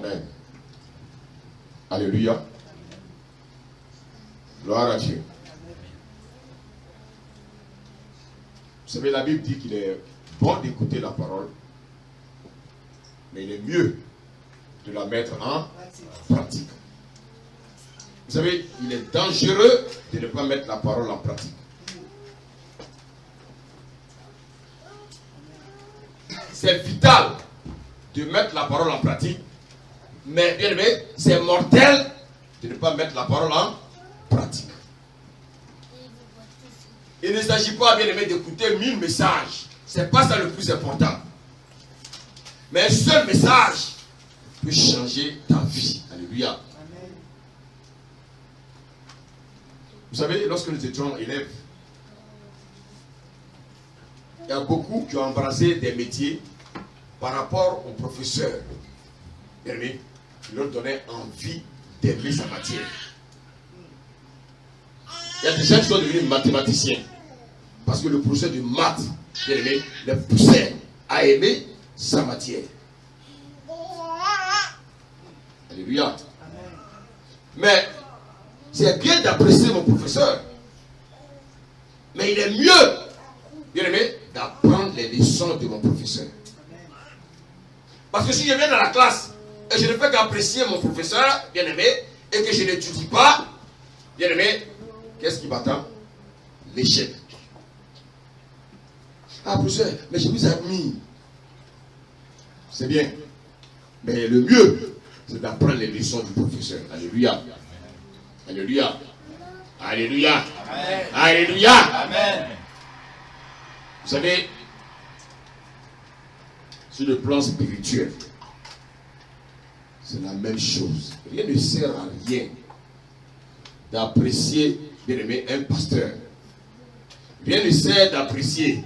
Amen. Alléluia. Gloire à Dieu. Vous savez, la Bible dit qu'il est bon d'écouter la parole, mais il est mieux de la mettre en pratique. Vous savez, il est dangereux de ne pas mettre la parole en pratique. C'est vital de mettre la parole en pratique, mais bien aimé, c'est mortel de ne pas mettre la parole en pratique. Il ne s'agit pas, bien aimé, d'écouter 1000 messages. C'est pas ça le plus important. Mais un seul message peut changer ta vie. Alléluia. Amen. Vous savez, lorsque nous étions élèves, il y a beaucoup qui ont embrassé des métiers par rapport aux professeurs. Bien aimé, qui leur donnaient envie d'aimer sa matière. Il y a des gens qui sont devenus mathématiciens. Parce que le professeur de maths, bien aimé, les poussait à aimer sa matière. Alléluia. Amen. Mais c'est bien d'apprécier mon professeur. Mais il est mieux, bien aimé, d'apprendre les leçons de mon professeur. Parce que si je viens dans la classe et je ne fais qu'apprécier mon professeur, bien aimé, et que je n'étudie pas, bien aimé, qu'est-ce qui m'attend? L'échec. Ah, professeur, mais je vous admire. C'est bien. Mais le mieux, c'est d'apprendre les leçons du professeur. Alléluia. Alléluia. Alléluia. Amen. Alléluia. Amen. Vous savez, sur le plan spirituel, c'est la même chose. Rien ne sert à rien d'apprécier, bien aimé, un pasteur. Rien ne sert d'apprécier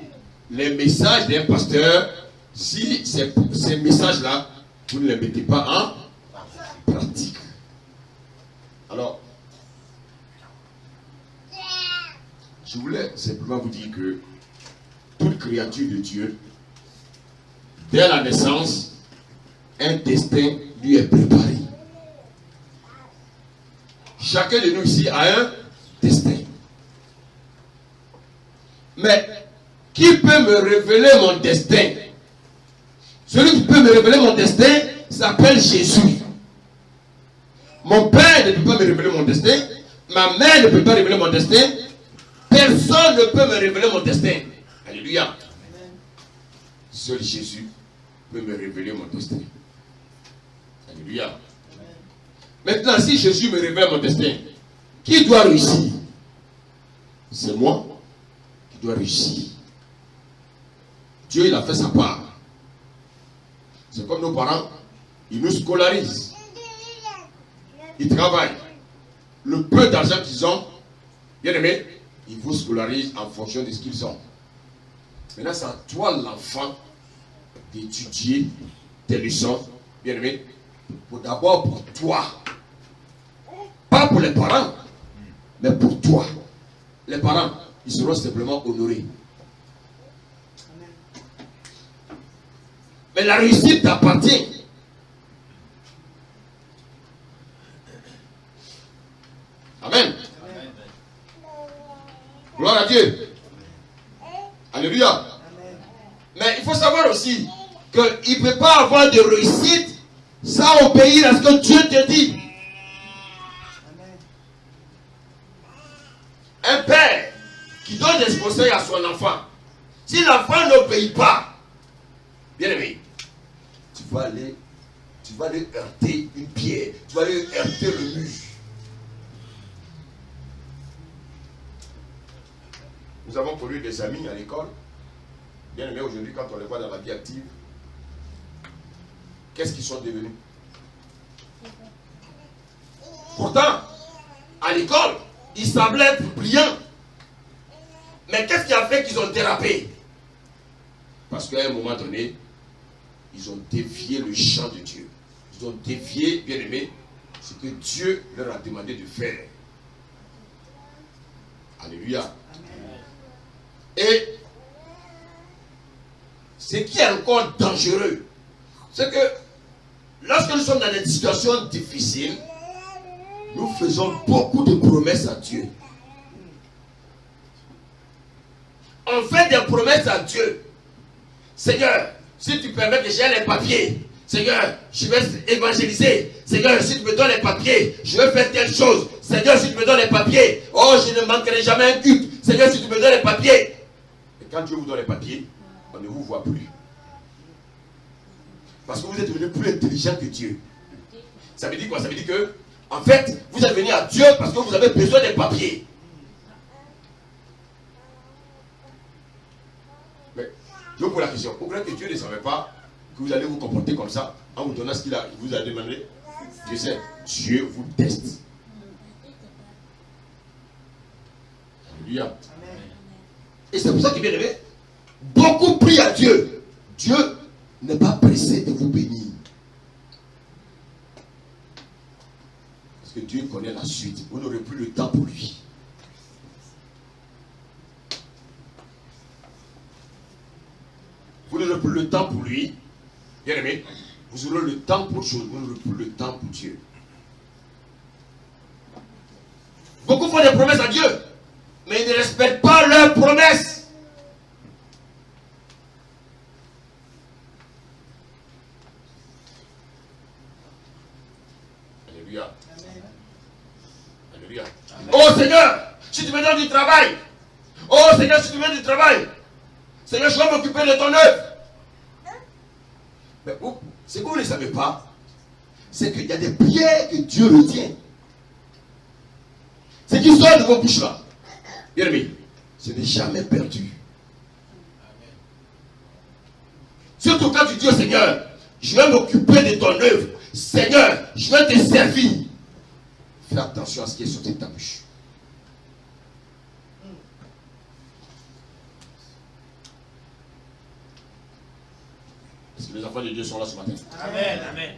les messages d'un pasteur si ces messages-là, vous ne les mettez pas en pratique. Alors, je voulais simplement vous dire que toute créature de Dieu, dès la naissance, un destin lui est préparé. Chacun de nous ici a un destin. Mais qui peut me révéler mon destin? Celui qui peut me révéler mon destin s'appelle Jésus. Mon père ne peut pas me révéler mon destin. Ma mère ne peut pas révéler mon destin. Personne ne peut me révéler mon destin. Alléluia. Seul Jésus peut me révéler mon destin. Alléluia. Maintenant, si Jésus me révèle mon destin, qui doit réussir? C'est moi qui dois réussir. Dieu, il a fait sa part. C'est comme nos parents, ils nous scolarisent. Ils travaillent. Le peu d'argent qu'ils ont, bien aimé, ils vous scolarisent en fonction de ce qu'ils ont. Maintenant, c'est à toi, l'enfant, d'étudier tes leçons, bien aimé, d'abord pour toi. Pas pour les parents, mais pour toi. Les parents, ils seront simplement honorés. Mais la réussite t'appartient. Amen. Amen. Gloire à Dieu. Alléluia. Amen. Mais il faut savoir aussi qu'il ne peut pas avoir de réussite sans obéir à ce que Dieu te dit. Amen. Un père qui donne des conseils à son enfant, si l'enfant n'obéit pas, bien aimé, tu vas aller heurter une pierre, tu vas aller heurter le mur. Nous avons connu des amis à l'école. Bien aimé, aujourd'hui, quand on les voit dans la vie active, qu'est-ce qu'ils sont devenus? Pourtant, à l'école, ils semblaient être brillants. Mais qu'est-ce qui a fait qu'ils ont dérapé? Parce qu'à un moment donné, ils ont dévié le champ de Dieu. Ils ont dévié, bien aimé, ce que Dieu leur a demandé de faire. Alléluia. Amen. Et ce qui est encore dangereux, c'est que lorsque nous sommes dans des situations difficiles, nous faisons beaucoup de promesses à Dieu. On fait des promesses à Dieu. Seigneur, si tu permets que j'ai les papiers, Seigneur, je vais évangéliser. Seigneur, si tu me donnes les papiers, je vais faire telle chose. Seigneur, si tu me donnes les papiers, oh, je ne manquerai jamais un culte. Seigneur, si tu me donnes les papiers. Et quand Dieu vous donne les papiers, on ne vous voit plus. Parce que vous êtes devenu plus intelligent que Dieu. Ça veut dire quoi? Ça veut dire que, en fait, vous êtes venu à Dieu parce que vous avez besoin des papiers. Mais, je vous pose la question. Vous croyez que Dieu ne savait pas que vous allez vous comporter comme ça en vous donnant ce qu'il vous a demandé? Dieu sait, Dieu vous teste. Alléluia. Et c'est pour ça qu'il vient aimé. Beaucoup prient à Dieu. Dieu n'est pas pressé de vous bénir. Parce que Dieu connaît la suite. Vous n'aurez plus le temps pour lui. Vous n'aurez plus le temps pour lui. Bien aimé, vous aurez le temps pour chose. Vous n'aurez plus le temps pour Dieu. Beaucoup font des promesses à Dieu, mais ils ne respectent pas leurs promesses. Alléluia. Alléluia. Oh Seigneur, si tu me donnes du travail. Oh Seigneur, si tu me donnes du travail. Seigneur, je vais m'occuper de ton œuvre. Mais ce que vous ne savez pas, c'est qu'il y a des prières que Dieu retient. Ce qui sort de vos bouches là, bien aimé, ce n'est jamais perdu. Surtout quand tu dis au Seigneur, je vais m'occuper de ton œuvre. Seigneur, je vais te servir. Fais attention à ce qui est sorti de ta bouche. Est-ce que les enfants de Dieu sont là ce matin? Amen, amen.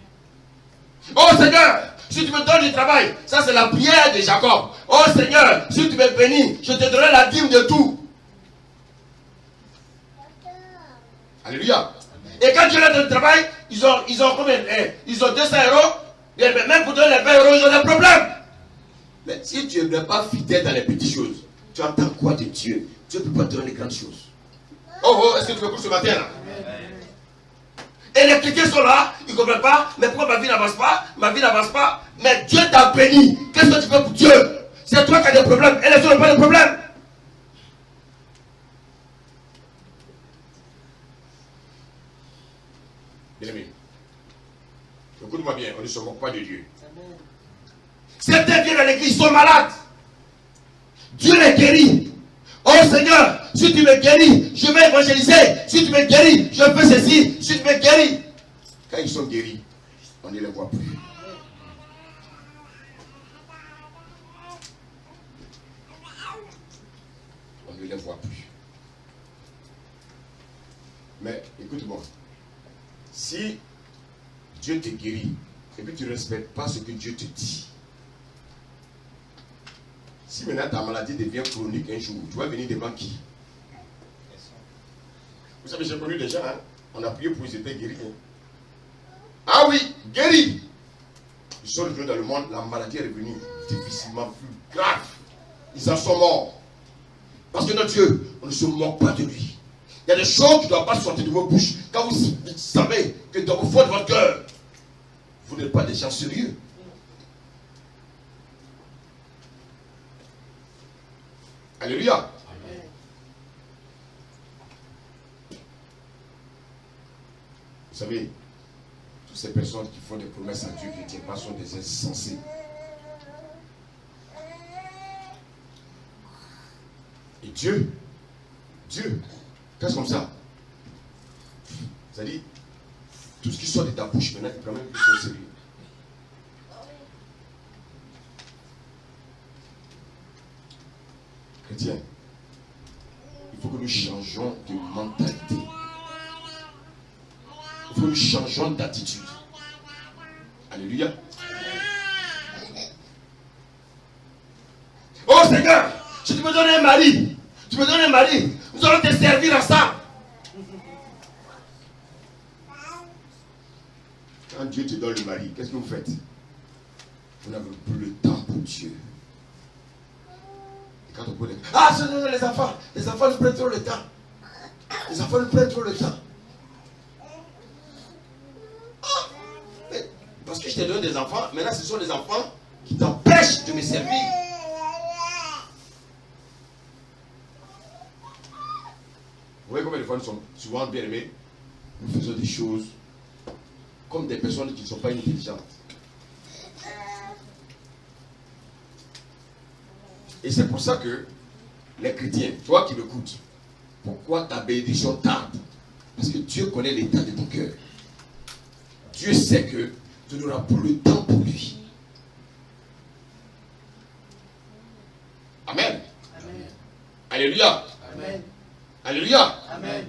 Oh Seigneur, si tu me donnes du travail, ça c'est la prière de Jacob. Oh Seigneur, si tu me bénis, je te donnerai la dîme de tout. Alléluia. Et quand Dieu leur donne du travail, ils ont combien? Ils ont 200 euros. Mais même pour donner les 20 euros, ils ont des problèmes. Mais si tu n'es pas fidèle dans les petites choses, tu entends quoi de Dieu? Dieu ne peut pas te donner les grandes choses. Oh, est-ce que tu me écoutes ce matin là? Et les chrétiens sont là, ils ne comprennent pas, mais pourquoi ma vie n'avance pas? Ma vie n'avance pas. Mais Dieu t'a béni. Qu'est-ce que tu fais pour Dieu? C'est toi qui as des problèmes, et les autres n'ont pas de problème. Bien aimé, écoute-moi bien, on ne se moque pas de Dieu. Certains viennent à l'église, ils sont malades. Dieu les guérit. Oh Seigneur, si tu me guéris, je vais évangéliser. Si tu me guéris, je fais ceci. Si tu me guéris. Quand ils sont guéris, on ne les voit plus. On ne les voit plus. Mais écoute-moi. Si Dieu te guérit et puis tu ne respectes pas ce que Dieu te dit, si maintenant ta maladie devient chronique un jour, tu vas venir devant qui? Vous savez, j'ai connu des gens, hein? On a prié pour ils étaient guéris. Hein? Ah oui, guéris! Ils sont revenus dans le monde, la maladie est revenue difficilement plus grave. Ils en sont morts. Parce que notre Dieu, on ne se moque pas de lui. Il y a des choses qui ne doivent pas sortir de vos bouches. Quand vous savez que dans vos fonds de votre cœur, vous n'êtes pas des gens sérieux. Alléluia. Amen. Vous savez, toutes ces personnes qui font des promesses à Dieu qui ne tiennent pas sont des insensés. Et Dieu, qu'est-ce comme ça? C'est-à-dire, tout ce qui sort de ta bouche maintenant, il quand même plus au sérieux. Chrétien, il faut que nous changeons de mentalité. Il faut que nous changeons d'attitude. Alléluia. Oh Seigneur, si tu me donnes un mari, nous allons te servir ensemble. Quand Dieu te donne le mari, qu'est-ce que vous faites? Vous n'avez plus le temps pour Dieu. Et quand on peut dire, ah non, les enfants nous prennent trop le temps. Les enfants nous prennent trop le temps. Ah, mais parce que je t'ai donné des enfants, maintenant ce sont les enfants qui t'empêchent de me servir. Vous voyez combien de fois nous sommes souvent bien aimés? Nous faisons des choses comme des personnes qui ne sont pas intelligentes. Et c'est pour ça que les chrétiens, toi qui m'écoutes, pourquoi ta bénédiction tarde? Parce que Dieu connaît l'état de ton cœur. Dieu sait que tu n'auras plus le temps pour lui. Amen. Amen. Alléluia. Amen. Alléluia. Amen.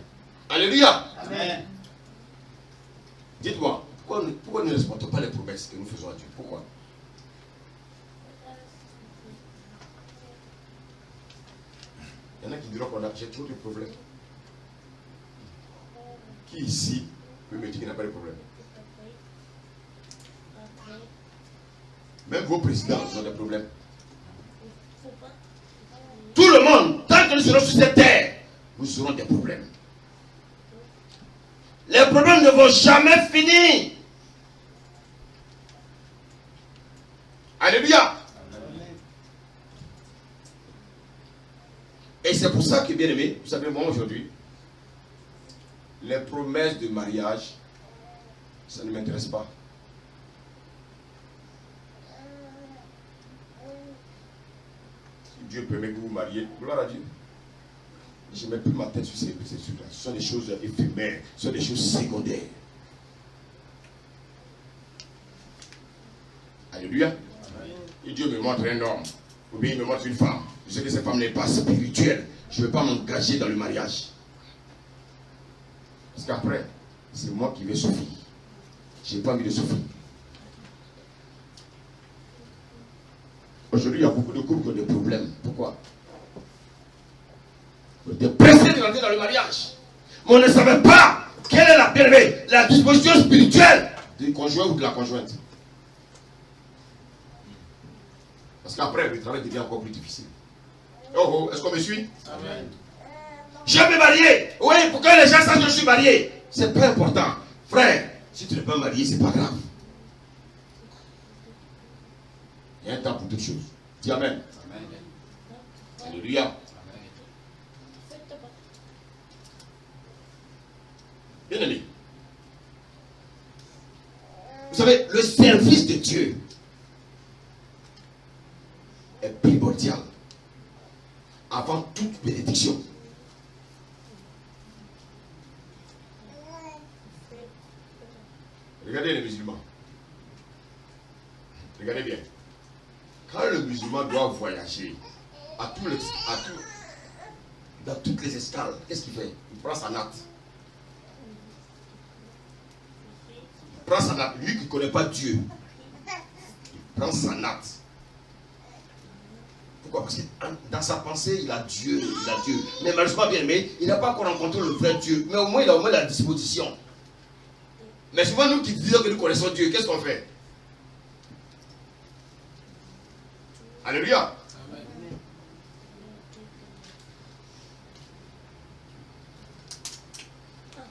Alléluia. Amen. Dites-moi, pourquoi nous ne respectons pas les promesses que nous faisons à Dieu? Pourquoi? Il y en a qui diront qu'on a j'ai trop de problèmes. Qui ici peut me dire qu'il n'a pas de problème? Même vos présidents ont des problèmes. Tout le monde, tant que nous serons sur cette terre, nous aurons des problèmes. Les problèmes ne vont jamais finir. Alléluia. Et c'est pour ça que, bien aimé, vous savez, moi aujourd'hui, les promesses de mariage, ça ne m'intéresse pas. Si Dieu permet que vous vous mariez, gloire à Dieu. Je ne mets plus ma tête sur ces trucs-là. Ce sont des choses éphémères, ce sont des choses secondaires. Alléluia. Et Dieu me montre un homme, ou bien il me montre une femme. Je sais que cette femme n'est pas spirituelle. Je ne vais pas m'engager dans le mariage. Parce qu'après, c'est moi qui vais souffrir. Je n'ai pas envie de souffrir. Aujourd'hui, il y a beaucoup de couples qui ont des problèmes. Pourquoi? On était pressé de rentrer dans le mariage. Mais on ne savait pas quelle est la disposition spirituelle du conjoint ou de la conjointe. Parce qu'après, le travail devient encore plus difficile. Oh, est-ce qu'on me suit? Amen. Je vais me marier. Oui, pour que les gens sachent que je suis marié. C'est pas important. Frère, si tu n'es pas marié, c'est pas grave. Il y a un temps pour toutes choses. Dis Amen. Amen. Alléluia. Amen. Bien aimé. Vous savez, le service de Dieu est primordial avant toute bénédiction. Regardez les musulmans. Regardez bien. Quand le musulman doit voyager dans toutes les escales, qu'est-ce qu'il fait? Il prend sa natte. Il prend sa natte. Lui qui ne connaît pas Dieu, il prend sa natte. Pourquoi? Parce que dans sa pensée, il a Dieu, Mais malheureusement, bien aimé, il n'a pas encore rencontré le vrai Dieu. Mais au moins, il a au moins la disposition. Mais souvent, nous qui disons que nous connaissons Dieu, qu'est-ce qu'on fait? Alléluia. Amen.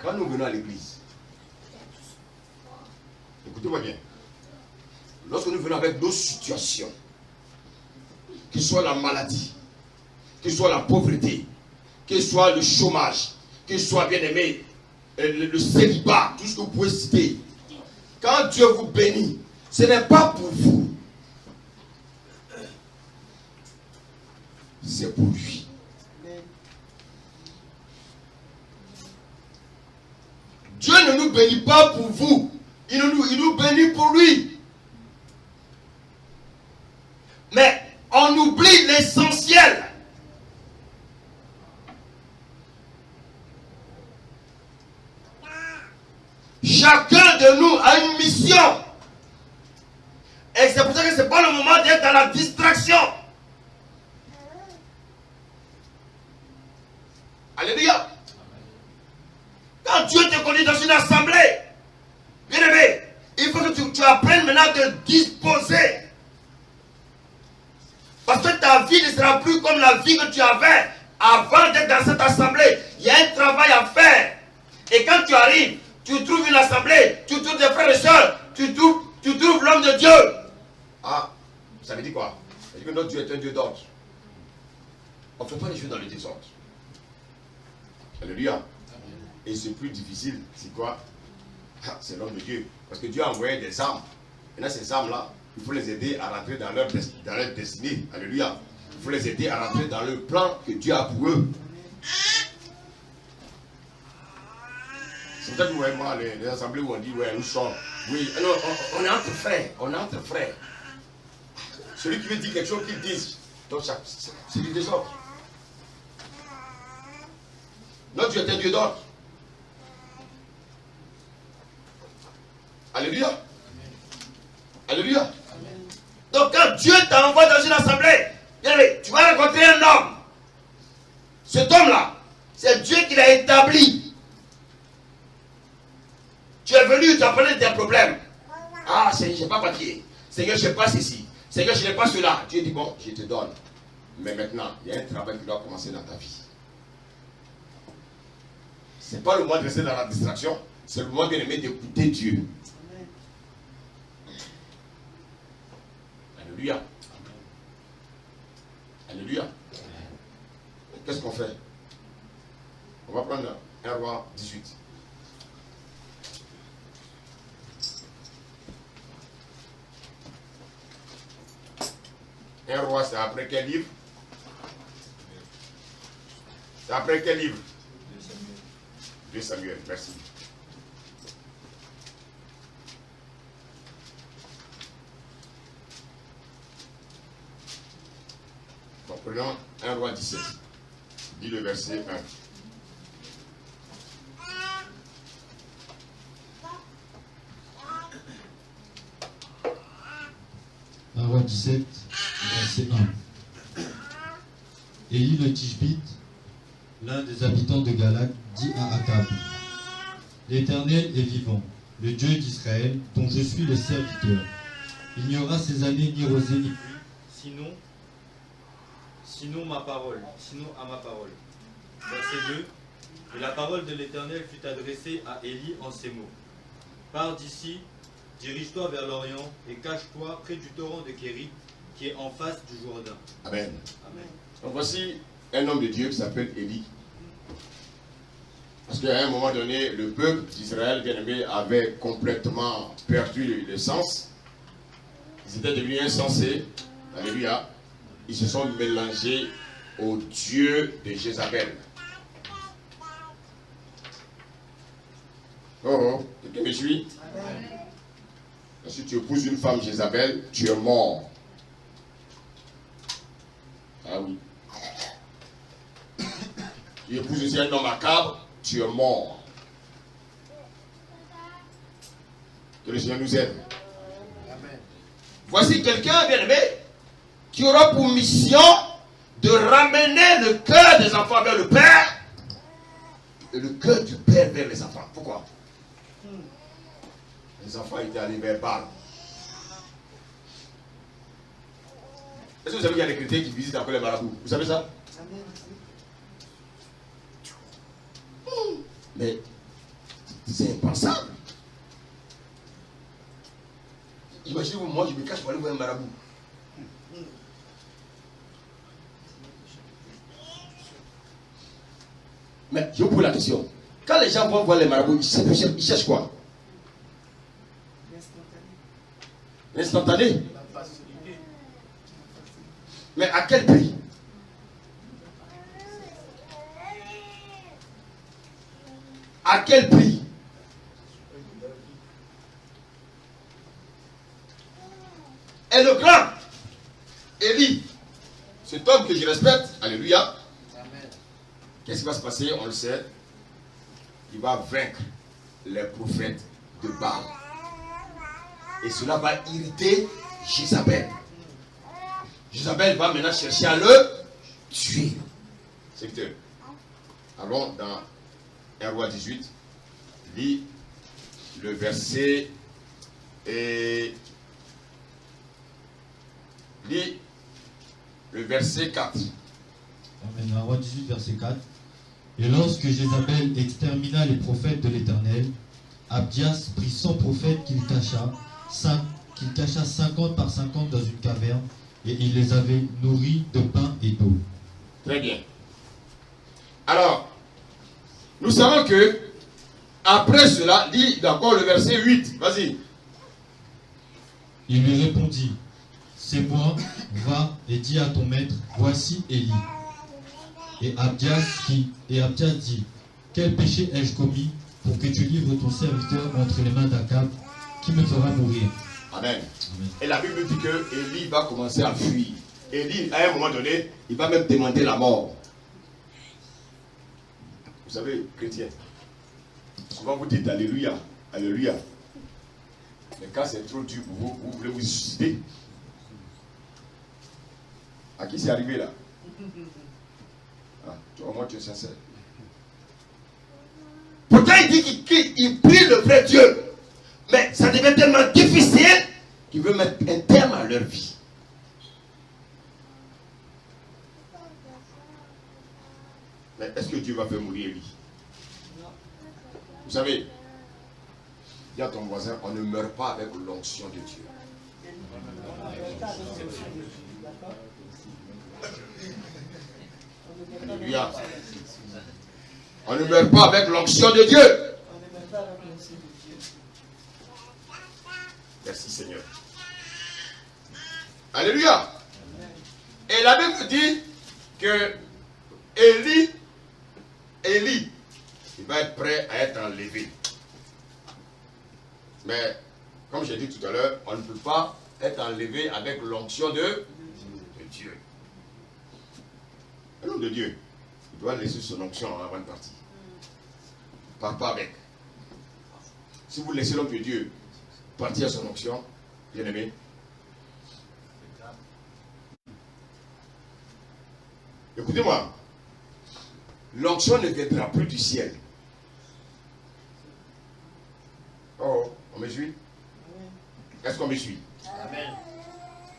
Quand nous venons à l'église, écoutez-moi bien, lorsque nous venons avec nos situations, que ce soit la maladie, que ce soit la pauvreté, que ce soit le chômage, que ce soit, bien aimé, le célibat, tout ce que vous pouvez citer, quand Dieu vous bénit, ce n'est pas pour vous, c'est pour lui. Dieu ne nous bénit pas pour vous, il nous bénit pour lui. Mais on oublie l'essentiel. Chacun de nous a une mission. Et c'est pour ça que ce n'est pas le moment d'être dans la distraction. Alléluia. Quand Dieu te conduit dans une assemblée, bien aimé, il faut maintenant te disposer. Parce que ta vie ne sera plus comme la vie que tu avais avant d'être dans cette assemblée. Il y a un travail à faire. Et quand tu arrives, tu trouves une assemblée, tu trouves des frères et sœurs, tu trouves l'homme de Dieu. Ah, ça veut dire quoi? Ça veut dire que notre Dieu est un Dieu d'ordre. On ne fait pas les choses dans le désordre. Alléluia. Et c'est plus difficile, c'est quoi? Ah, c'est l'homme de Dieu. Parce que Dieu a envoyé des âmes. Maintenant, ces âmes-là, il faut les aider à rentrer dans leur destinée. Alléluia. Il faut les aider à rentrer dans le plan que Dieu a pour eux. C'est peut-être que vous voyez, moi, les assemblées où on dit, ouais, nous sommes. Oui, non, on est entre frères. On est entre frères. Celui qui veut dire quelque chose, qu'il dise. Donc, c'est du désordre. Notre Dieu est un Dieu d'ordre. Alléluia. Alléluia. Donc quand Dieu t'envoie dans une assemblée, tu vas rencontrer un homme. Cet homme-là, c'est Dieu qui l'a établi. Tu es venu, tu as parlé de tes problèmes. Ah, Seigneur, je n'ai pas papier. Seigneur, je n'ai pas ceci. Seigneur, je n'ai pas cela. Dieu dit, bon, je te donne. Mais maintenant, il y a un travail qui doit commencer dans ta vie. Ce n'est pas le moment de rester dans la distraction. C'est le moment, bien aimé, d'écouter Dieu. Alléluia. Alléluia. Qu'est-ce qu'on fait? On va prendre 1 Roi 18. Un roi, c'est après quel livre? C'est après quel livre? 2 Samuel, merci. Bon, prenons 1 Roi 17. Dis le verset 1. Un Roi 17, verset 1. Élie le Tishbite, l'un des habitants de Galaad, dit à Akab: L'Éternel est vivant, le Dieu d'Israël, dont je suis le serviteur. Il n'y aura ces années ni rosée ni pluie, sinon ma parole, sinon à ma parole. Verset 2. Et la parole de l'Éternel fut adressée à Élie en ces mots: Pars d'ici, dirige-toi vers l'Orient et cache-toi près du torrent de Kérit qui est en face du Jourdain. Amen. Amen. Donc voici un homme de Dieu qui s'appelle Élie. Parce qu'à un moment donné, le peuple d'Israël, bien aimé, avait complètement perdu le sens. Ils étaient devenus insensés. Alléluia. Ils se sont mélangés au Dieu de Jézabel. Oh, quelqu'un me suit? Si tu épouses une femme Jézabel, tu es mort. Ah oui. Tu épouses aussi un homme macabre, tu es mort. Que le Seigneur nous aide. Amen. Voici quelqu'un, bien aimé, qui aura pour mission de ramener le cœur des enfants vers le Père et le cœur du Père vers les enfants. Pourquoi? Les enfants étaient allés vers Baal. Est-ce que vous savez qu'il y a des chrétiens qui visitent encore les marabouts? Vous savez ça? Mais c'est impensable. Imaginez-vous, moi je me cache pour aller voir un marabout. Mais je vous pose la question. Quand les gens vont voir les marabouts, ils cherchent quoi? L'instantané. Mais à quel prix? À quel prix? Et le grand Élie, cet homme que je respecte, alléluia, qu'est-ce qui va se passer? On le sait. Il va vaincre les prophètes de Baal. Et cela va irriter Jézabel. Jézabel va maintenant chercher à le tuer. Secteur. Allons dans 1 Roi 18. Lis le verset Lis le verset 4. Amen. Roi 18, verset 4. Et lorsque Jézabel extermina les prophètes de l'Éternel, Abdias prit 100 prophètes qu'il cacha 50 par 50 dans une caverne, et il les avait nourris de pain et d'eau. Très bien. Alors, nous savons que, après cela, lis d'abord le verset 8. Vas-y. Il lui répondit, c'est moi, va et dis à ton maître, voici Élie. Et Abdias dit, quel péché ai-je commis pour que tu livres ton serviteur entre les mains d'Akab, qui me fera mourir? Amen. Amen. Et la Bible dit que Élie va commencer à fuir. Élie, à un moment donné, il va même demander la mort. Vous savez, chrétien, souvent vous dites Alléluia, Alléluia. Mais quand c'est trop dur pour vous, vous voulez vous suicider. À qui c'est arrivé là? Ah, au moins tu es sincère. Pourtant il dit qu'il prie le vrai Dieu. Mais ça devient tellement difficile qu'il veut mettre un terme à leur vie. Mais est-ce que Dieu va faire mourir Élie? Vous savez, dis à ton voisin, on ne meurt pas avec l'onction de Dieu. Alléluia. On ne meurt pas avec l'onction de Dieu. Merci Seigneur. Alléluia. Et la Bible dit que Élie, il va être prêt à être enlevé. Mais, comme j'ai dit tout à l'heure, on ne peut pas être enlevé avec l'onction de Dieu. L'homme de Dieu, il doit laisser son onction avant de partir. Part pas avec. Si vous laissez l'homme de Dieu partir à son onction, bien aimé, écoutez-moi, l'onction ne viendra plus du ciel. Oh, on me suit? Est-ce qu'on me suit? Amen.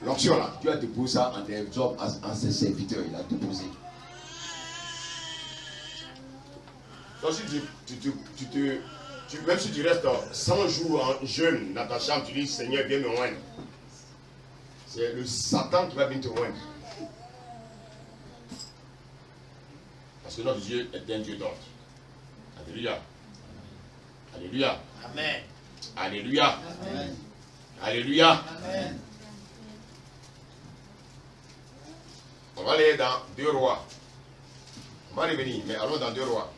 L'onction là, Dieu a déposé ça en des hommes, en ses serviteurs, il a déposé. Donc si même si tu restes 100 jours en jeûne dans ta chambre, tu dis Seigneur, viens me oindre. C'est le Satan qui va venir te oindre. Parce que notre Dieu est un Dieu d'ordre. Alléluia. Alléluia. Amen. Alléluia. Amen. Alléluia. Amen. On va aller dans 2 rois. On va revenir, mais allons dans 2 rois.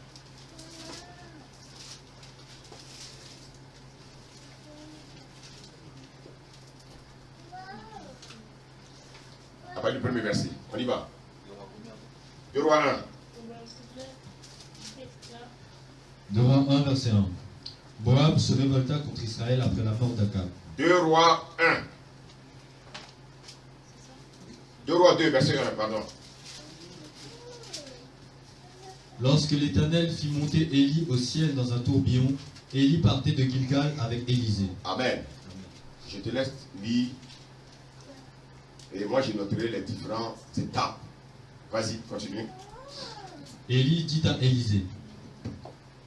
À partir du premier verset. On y va. 2 rois 1. 2 rois 1, verset 1. Moab se révolta contre Israël après la mort d'Akab. 2 rois 1. 2 rois 2, verset 1, pardon. Lorsque l'Éternel fit monter Élie au ciel dans un tourbillon, Élie partait de Gilgal avec Élisée. Amen. Je te laisse lire. Et moi, je noterai les différentes étapes. Vas-y, continue. Élie dit à Élisée,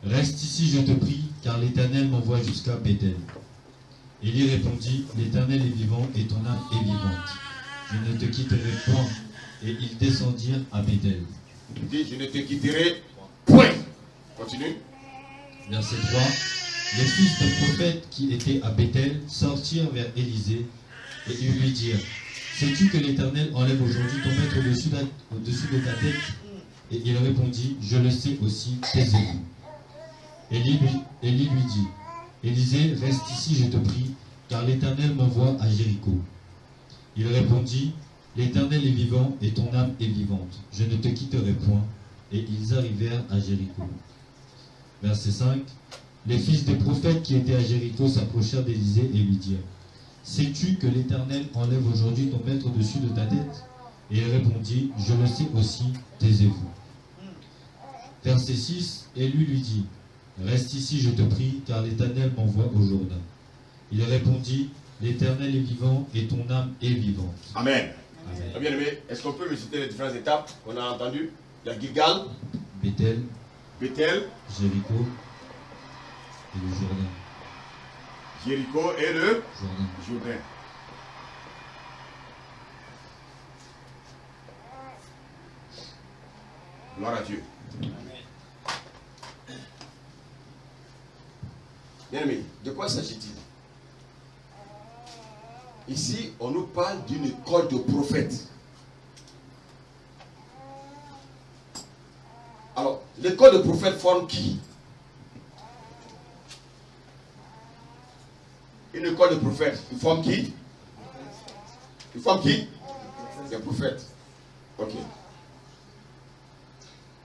reste ici, je te prie, car l'Éternel m'envoie jusqu'à Béthel. Élie répondit, l'Éternel est vivant et ton âme est vivante. Je ne te quitterai point. Et ils descendirent à Béthel. Il dit, je ne te quitterai point. Continue. Verset 3. Les fils des prophètes qui étaient à Béthel sortirent vers Élisée et ils lui dirent, sais-tu que l'Éternel enlève aujourd'hui ton maître au-dessus de ta tête? Et il répondit, je le sais aussi, taisez-vous. Élie lui dit, Élisée, reste ici, je te prie, car l'Éternel m'envoie à Jéricho. Il répondit, l'Éternel est vivant et ton âme est vivante. Je ne te quitterai point. Et ils arrivèrent à Jéricho. Verset 5. Les fils des prophètes qui étaient à Jéricho s'approchèrent d'Élisée et lui dirent, sais-tu que l'Éternel enlève aujourd'hui ton maître au-dessus de ta tête? Et il répondit, je le sais aussi, taisez-vous. Verset 6. Élie lui dit, reste ici, je te prie, car l'Éternel m'envoie au Jourdain. Il répondit, l'Éternel est vivant et ton âme est vivante. Amen. Bien aimé, est-ce qu'on peut me citer les différentes étapes qu'on a entendues? Il y a Gilgal, Bethel, Jéricho et le Jourdain. Jéricho et le Jourdain. Gloire à Dieu. Bien aimé, de quoi s'agit-il? Ici, on nous parle d'une école de prophètes. Alors, l'école de prophètes forme qui? Une école de prophètes, il forme qui? Il forme qui? Des prophètes. Ok.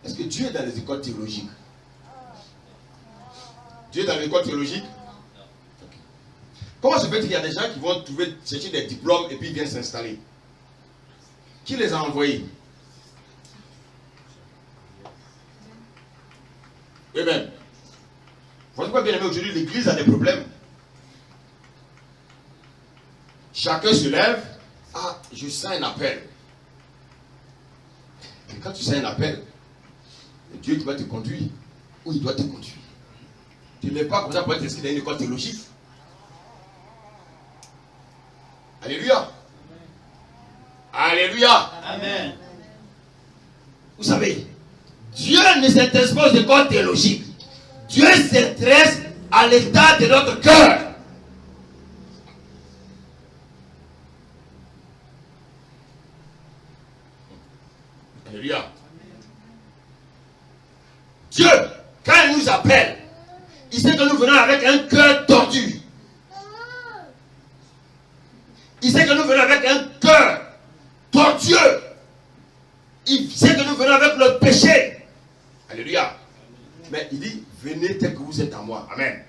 Est-ce que Dieu est dans les écoles théologiques? Dieu est dans les écoles théologiques? Okay. Comment se fait-il qu'il y a des gens qui vont chercher des diplômes et puis ils viennent s'installer? Qui les a envoyés? Amen. Voyez quoi, bien aimé, aujourd'hui l'église a des problèmes. Chacun se lève. Ah, je sens un appel. Et quand tu sens un appel, Dieu doit te conduire. Ou il doit te conduire. Tu n'es pas comme ça pour être inscrit dans une école théologique. Alléluia. Alléluia. Amen. Vous savez, Dieu ne s'intéresse pas aux écoles théologiques. Dieu s'intéresse à l'état de notre cœur. Alléluia. Dieu, quand il nous appelle, il sait que nous venons avec un cœur tordu. Il sait que nous venons avec un cœur tortueux. Il sait que nous venons avec le péché. Alléluia. Mais il dit, venez tel que vous êtes à moi. Amen.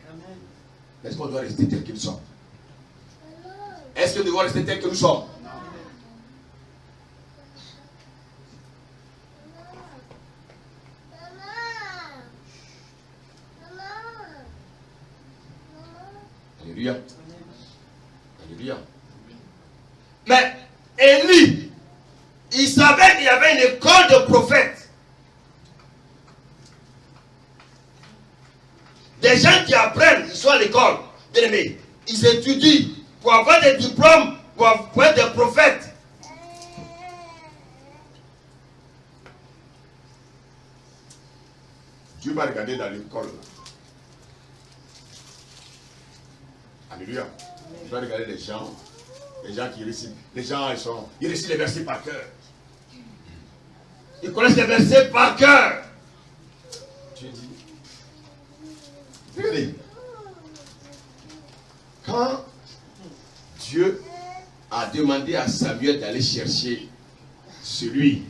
Est-ce qu'on doit rester tel que nous sommes? Est-ce que nous devons rester tel que nous sommes? Alléluia. Alléluia. Mais Élie, il savait qu'il y avait une école de prophètes. Des gens qui apprennent, ils sont à l'école. Bien aimés, ils étudient pour avoir des diplômes, pour être des prophètes. Dieu va regarder dans l'école. Alléluia. Il va regarder les gens qui récitent. Les gens, ils récitent les versets par cœur. Ils connaissent les versets par cœur. Dieu dit, regardez, quand Dieu a demandé à Samuel d'aller chercher celui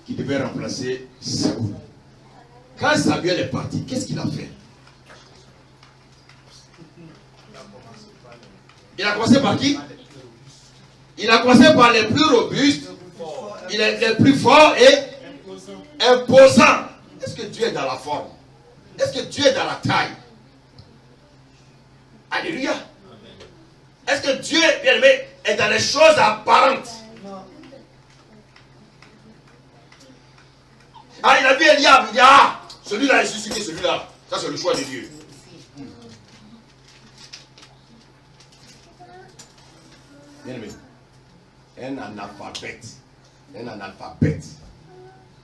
qui devait remplacer Saül, quand Samuel est parti, qu'est-ce qu'il a fait? Il a commencé par qui? Il a commencé par les plus robustes, il est les plus forts et imposants. Est-ce que Dieu est dans la forme? Est-ce que Dieu est dans la taille? Alléluia. Est-ce que Dieu, bien aimé, est dans les choses apparentes? Ah, il a vu Eliab, il dit, ah, Celui-là est suscité, celui-là. Ça, c'est le choix de Dieu. Bien aimé, un analphabète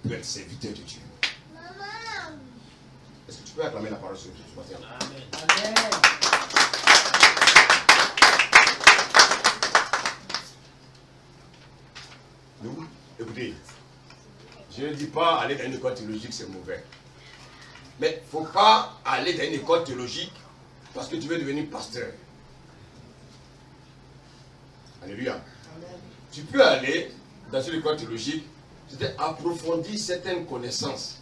peut être serviteur de Dieu. Est-ce que tu peux acclamer la parole sur Dieu ce matin? Amen. Nous, écoutez, je ne dis pas aller dans une école théologique, c'est mauvais. Mais il ne faut pas aller dans une école théologique parce que tu veux devenir pasteur. Alléluia. Amen. Tu peux aller dans une école théologique, c'est approfondir certaines connaissances.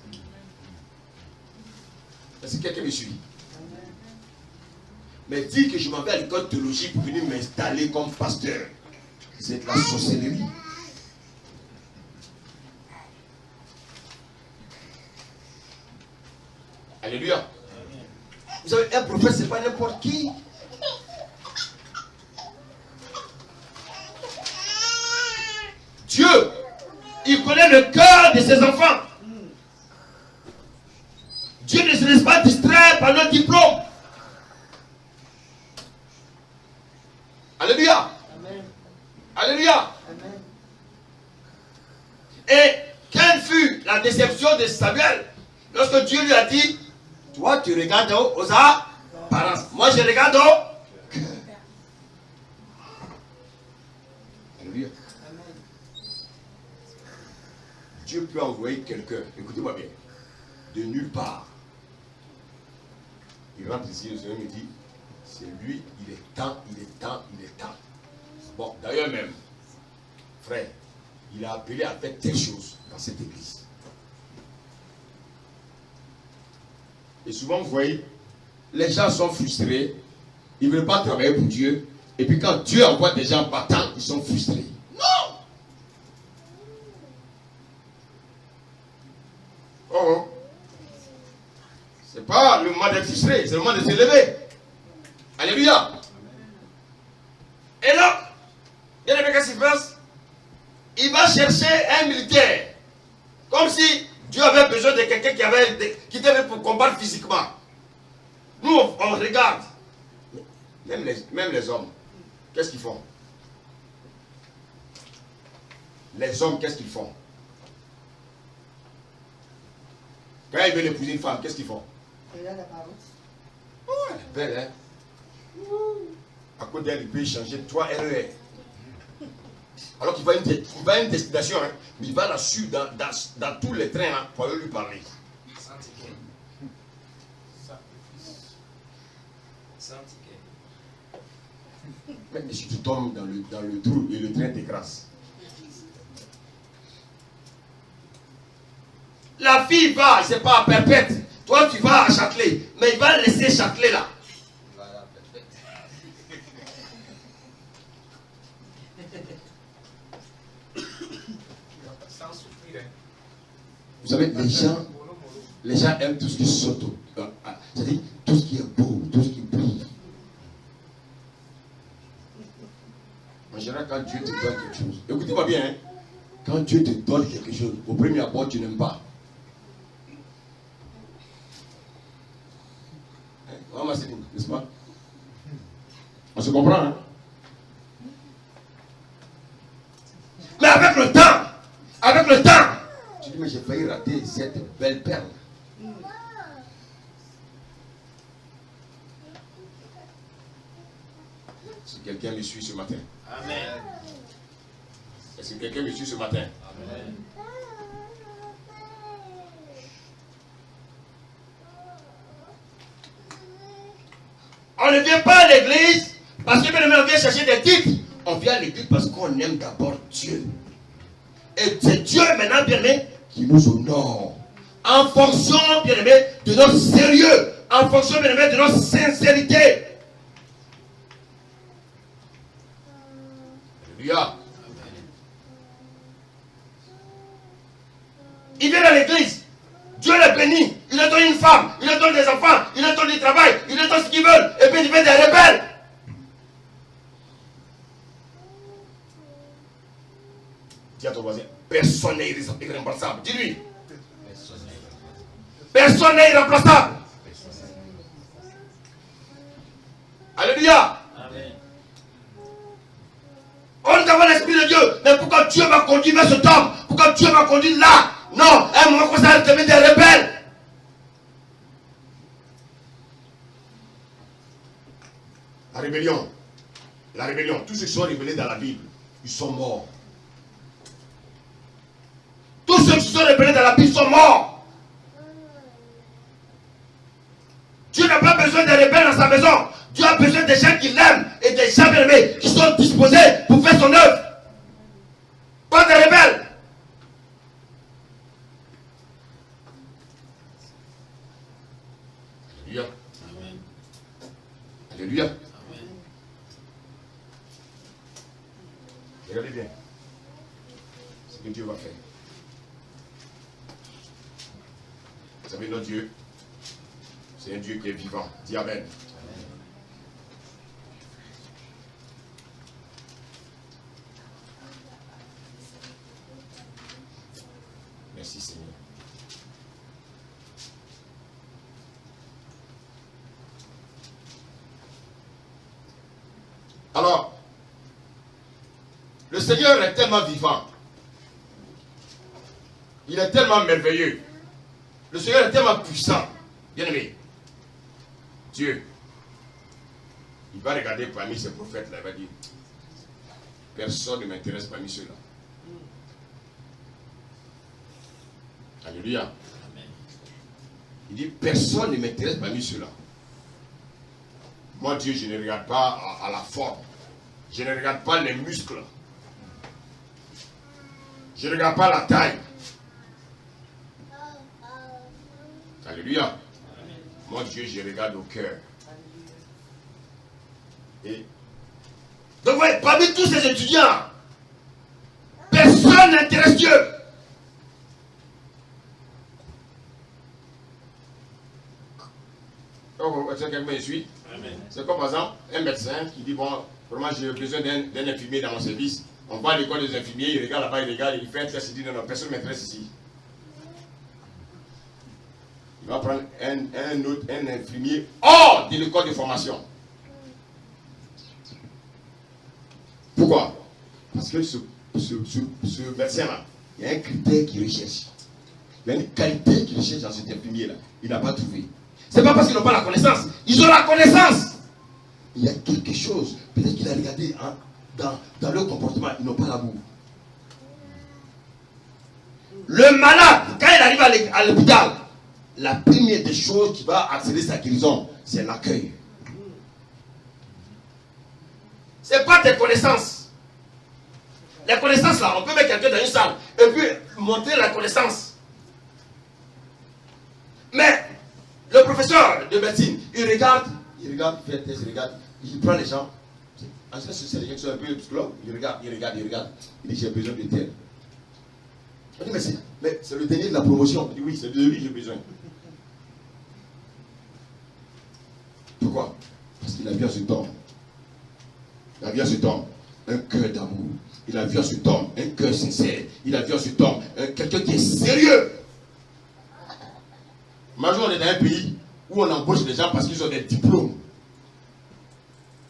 Est-ce que quelqu'un me suit? Mais dire que je m'en vais à l'école théologique pour venir m'installer comme pasteur, c'est de la sorcellerie. Alléluia. Vous savez, un prophète, ce n'est pas n'importe qui. Dieu, il connaît le cœur de ses enfants. Dieu ne se laisse pas distraire par notre diplôme. Alléluia. Amen. Alléluia. Amen. Et quelle fut la déception de Samuel lorsque Dieu lui a dit, toi tu regardes aux apparences, moi je regarde au cœur. Alléluia. Amen. Dieu peut envoyer quelqu'un, écoutez-moi bien, de nulle part. Il rentre ici, le Seigneur me dit, c'est lui, il est temps, il est temps, il est temps. Bon, d'ailleurs même, frère, il a appelé à faire telle chose dans cette église. Et souvent, vous voyez, les gens sont frustrés, ils ne veulent pas travailler pour Dieu, et puis quand Dieu envoie des gens battants, ils sont frustrés. Non! Oh! C'est pas le moment d'être frustré, c'est le moment de se lever. Alléluia! Et là, il y a qu'est-ce qu'il passe? Il va chercher un militaire. Comme si Dieu avait besoin de quelqu'un qui était pour combattre physiquement. Nous, on regarde. Même les hommes, qu'est-ce qu'ils font? Les hommes, qu'est-ce qu'ils font? Quand ils veulent épouser une femme, qu'est-ce qu'ils font? Et là, l'apparence. Oh, elle est belle, hein? À côté d'elle, il peut échanger 3 RER. Alors qu'il va à une destination, hein, mais il va là-dessus, dans tous les trains, là, pour aller lui parler. Sans ticket. Sans ticket. Mais si tu tombes dans le trou et le train t'écrase. La fille va, c'est pas à Perpète. Toi, tu vas à Châtelet. Mais il va laisser Châtelet là. Voilà, perfect. Sans souffrir, hein. Vous savez, les gens aiment tout ce qui saute. C'est-à-dire tout ce qui est beau, tout ce qui brille. En général, quand Dieu te donne quelque chose, écoutez-moi bien, hein, quand Dieu te donne quelque chose, au premier abord, tu n'aimes pas. Maman Céline, n'est-ce pas? On se comprend, hein? Mais avec le temps, tu dis, mais j'ai failli rater cette belle perle. Si quelqu'un me suit ce matin. Amen. Est-ce que quelqu'un me suit ce matin? Amen. On ne vient pas à l'église parce que bien aimé, on vient chercher des titres. On vient à l'église parce qu'on aime d'abord Dieu. Et c'est Dieu maintenant, bien aimé, qui nous honore. En fonction, bien aimé, de notre sérieux. En fonction, bien aimé, de notre sincérité. Alléluia. Il vient à l'église. Dieu les bénit. Il leur donne une femme. Il leur donne des enfants. Il leur donne du travail. Il leur donne ce qu'ils veulent. Et puis il fait des rebelles. Dis à ton voisin, personne n'est irremplaçable. Dis-lui. Personne n'est irremplaçable. Alléluia. Amen. On est devant l'Esprit de Dieu. Mais pourquoi Dieu m'a conduit vers cet homme? Pourquoi Dieu m'a conduit là? Non, à un moment comme ça, elle devient des rebelles. La rébellion, tous ceux qui sont révélés dans la Bible, ils sont morts. Tous ceux qui sont révélés dans la Bible sont morts. Dieu n'a pas besoin de rebelles dans sa maison. Dieu a besoin des gens qui l'aiment et des gens bien-aimés qui sont disposés pour faire son œuvre. Pas de rebelles. Alléluia. Amen. Alléluia. Amen. Regardez bien ce que Dieu va faire. Vous savez, notre Dieu, c'est un Dieu qui est vivant. Dis Amen. Seigneur est tellement vivant. Il est tellement merveilleux. Le Seigneur est tellement puissant. Bien-aimé. Dieu, il va regarder parmi ces prophètes-là, il va dire, personne ne m'intéresse parmi ceux-là. Alléluia. Il dit, personne ne m'intéresse parmi ceux-là. Moi, Dieu, je ne regarde pas à la forme. Je ne regarde pas les muscles. Je ne regarde pas la taille. Alléluia. Moi, Dieu, je regarde au cœur. Et donc, ouais, parmi tous ces étudiants, personne n'intéresse Dieu. Oh, quelqu'un me suit? C'est comme par exemple un médecin qui dit, bon, vraiment j'ai besoin d'un infirmier dans mon service. On va à l'école des infirmiers, il regarde là-bas, il regarde, il fait un test, il dit, non, personne ne m'intéresse ici. Il va prendre un infirmier hors de l'école de formation. Pourquoi? Parce que ce médecin-là, il y a un critère qu'il recherche. Il y a une qualité qu'il recherche dans cet infirmier-là. Il n'a pas trouvé. Ce n'est pas parce qu'ils n'ont pas la connaissance. Ils ont la connaissance. Il y a quelque chose. Peut-être qu'il a regardé dans leur comportement. Ils n'ont pas l'amour. Le malade, quand il arrive à l'hôpital, la première des choses qui va accélérer sa guérison, c'est l'accueil. Ce n'est pas tes connaissances. Les connaissances là, on peut mettre quelqu'un dans une salle et puis montrer la connaissance. Mais le professeur de médecine, il regarde, il fait un test, il prend les gens. En fait, c'est les gens qui sont un peu psychologues. Il regarde. Il dit, j'ai besoin de tel. On dit, mais c'est le dernier de la promotion. Il dit, oui, c'est de lui que j'ai besoin. Pourquoi? Parce qu'il a vu en cet homme. Il a vu en cet homme un cœur d'amour. Il a vu en cet homme un cœur sincère. Il a vu en cet homme quelqu'un qui est sérieux. Maintenant, on est dans un pays où on embauche des gens parce qu'ils ont des diplômes.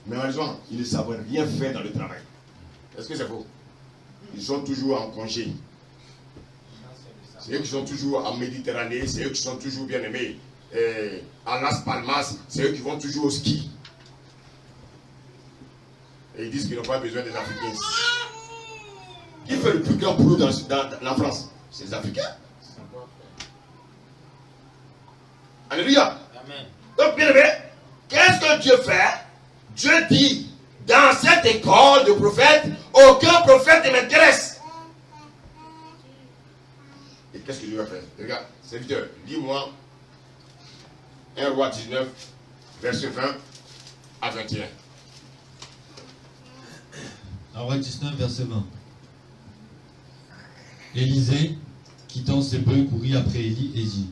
Mais malheureusement, ils ne savent rien faire dans le travail. Est-ce que c'est faux? Ils sont toujours en congé. C'est eux qui sont toujours en Méditerranée. C'est eux qui sont toujours bien aimés. À Las Palmas, c'est eux qui vont toujours au ski. Et ils disent qu'ils n'ont pas besoin des Africains. Qui fait le plus grand boulot dans la France? C'est les Africains. Alléluia. Amen. Donc, bien aimé, qu'est-ce que Dieu fait? Dieu dit, dans cette école de prophètes, aucun prophète ne m'intéresse. Et qu'est-ce que Dieu va faire? Regarde, serviteur, lis-moi 1 Roi 19, verset 20 à 21. 1 Roi 19, verset 20. Élisée, quittant ses bœufs, courut après Élie et dit,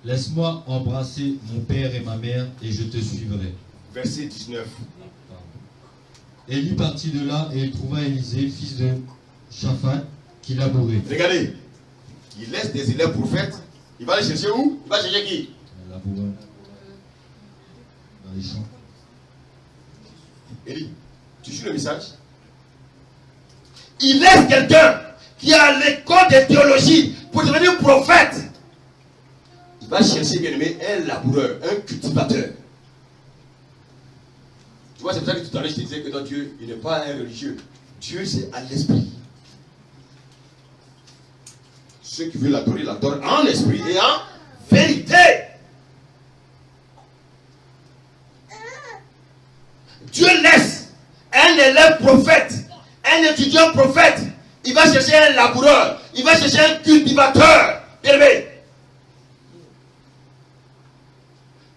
laisse-moi embrasser mon père et ma mère, et je te suivrai. Verset 19. Élie partit de là et il trouva Élisée, fils de Shaphat, qui labourait. Regardez, il laisse des élèves prophètes. Il va les chercher où? Il va chercher qui? Labourait. Dans les champs. Élie, tu suis le message? Il laisse quelqu'un qui a l'école de théologie pour devenir prophète. Il va chercher, bien aimé, un laboureur, un cultivateur. Tu vois, c'est pour ça que tout à l'heure je te disais que notre Dieu, il n'est pas un religieux. Dieu, c'est à l'esprit. Ceux qui veulent l'adorer, l'adorent en esprit et en vérité. Dieu laisse un élève prophète, un étudiant prophète. Il va chercher un laboureur, il va chercher un cultivateur. Bien aimé.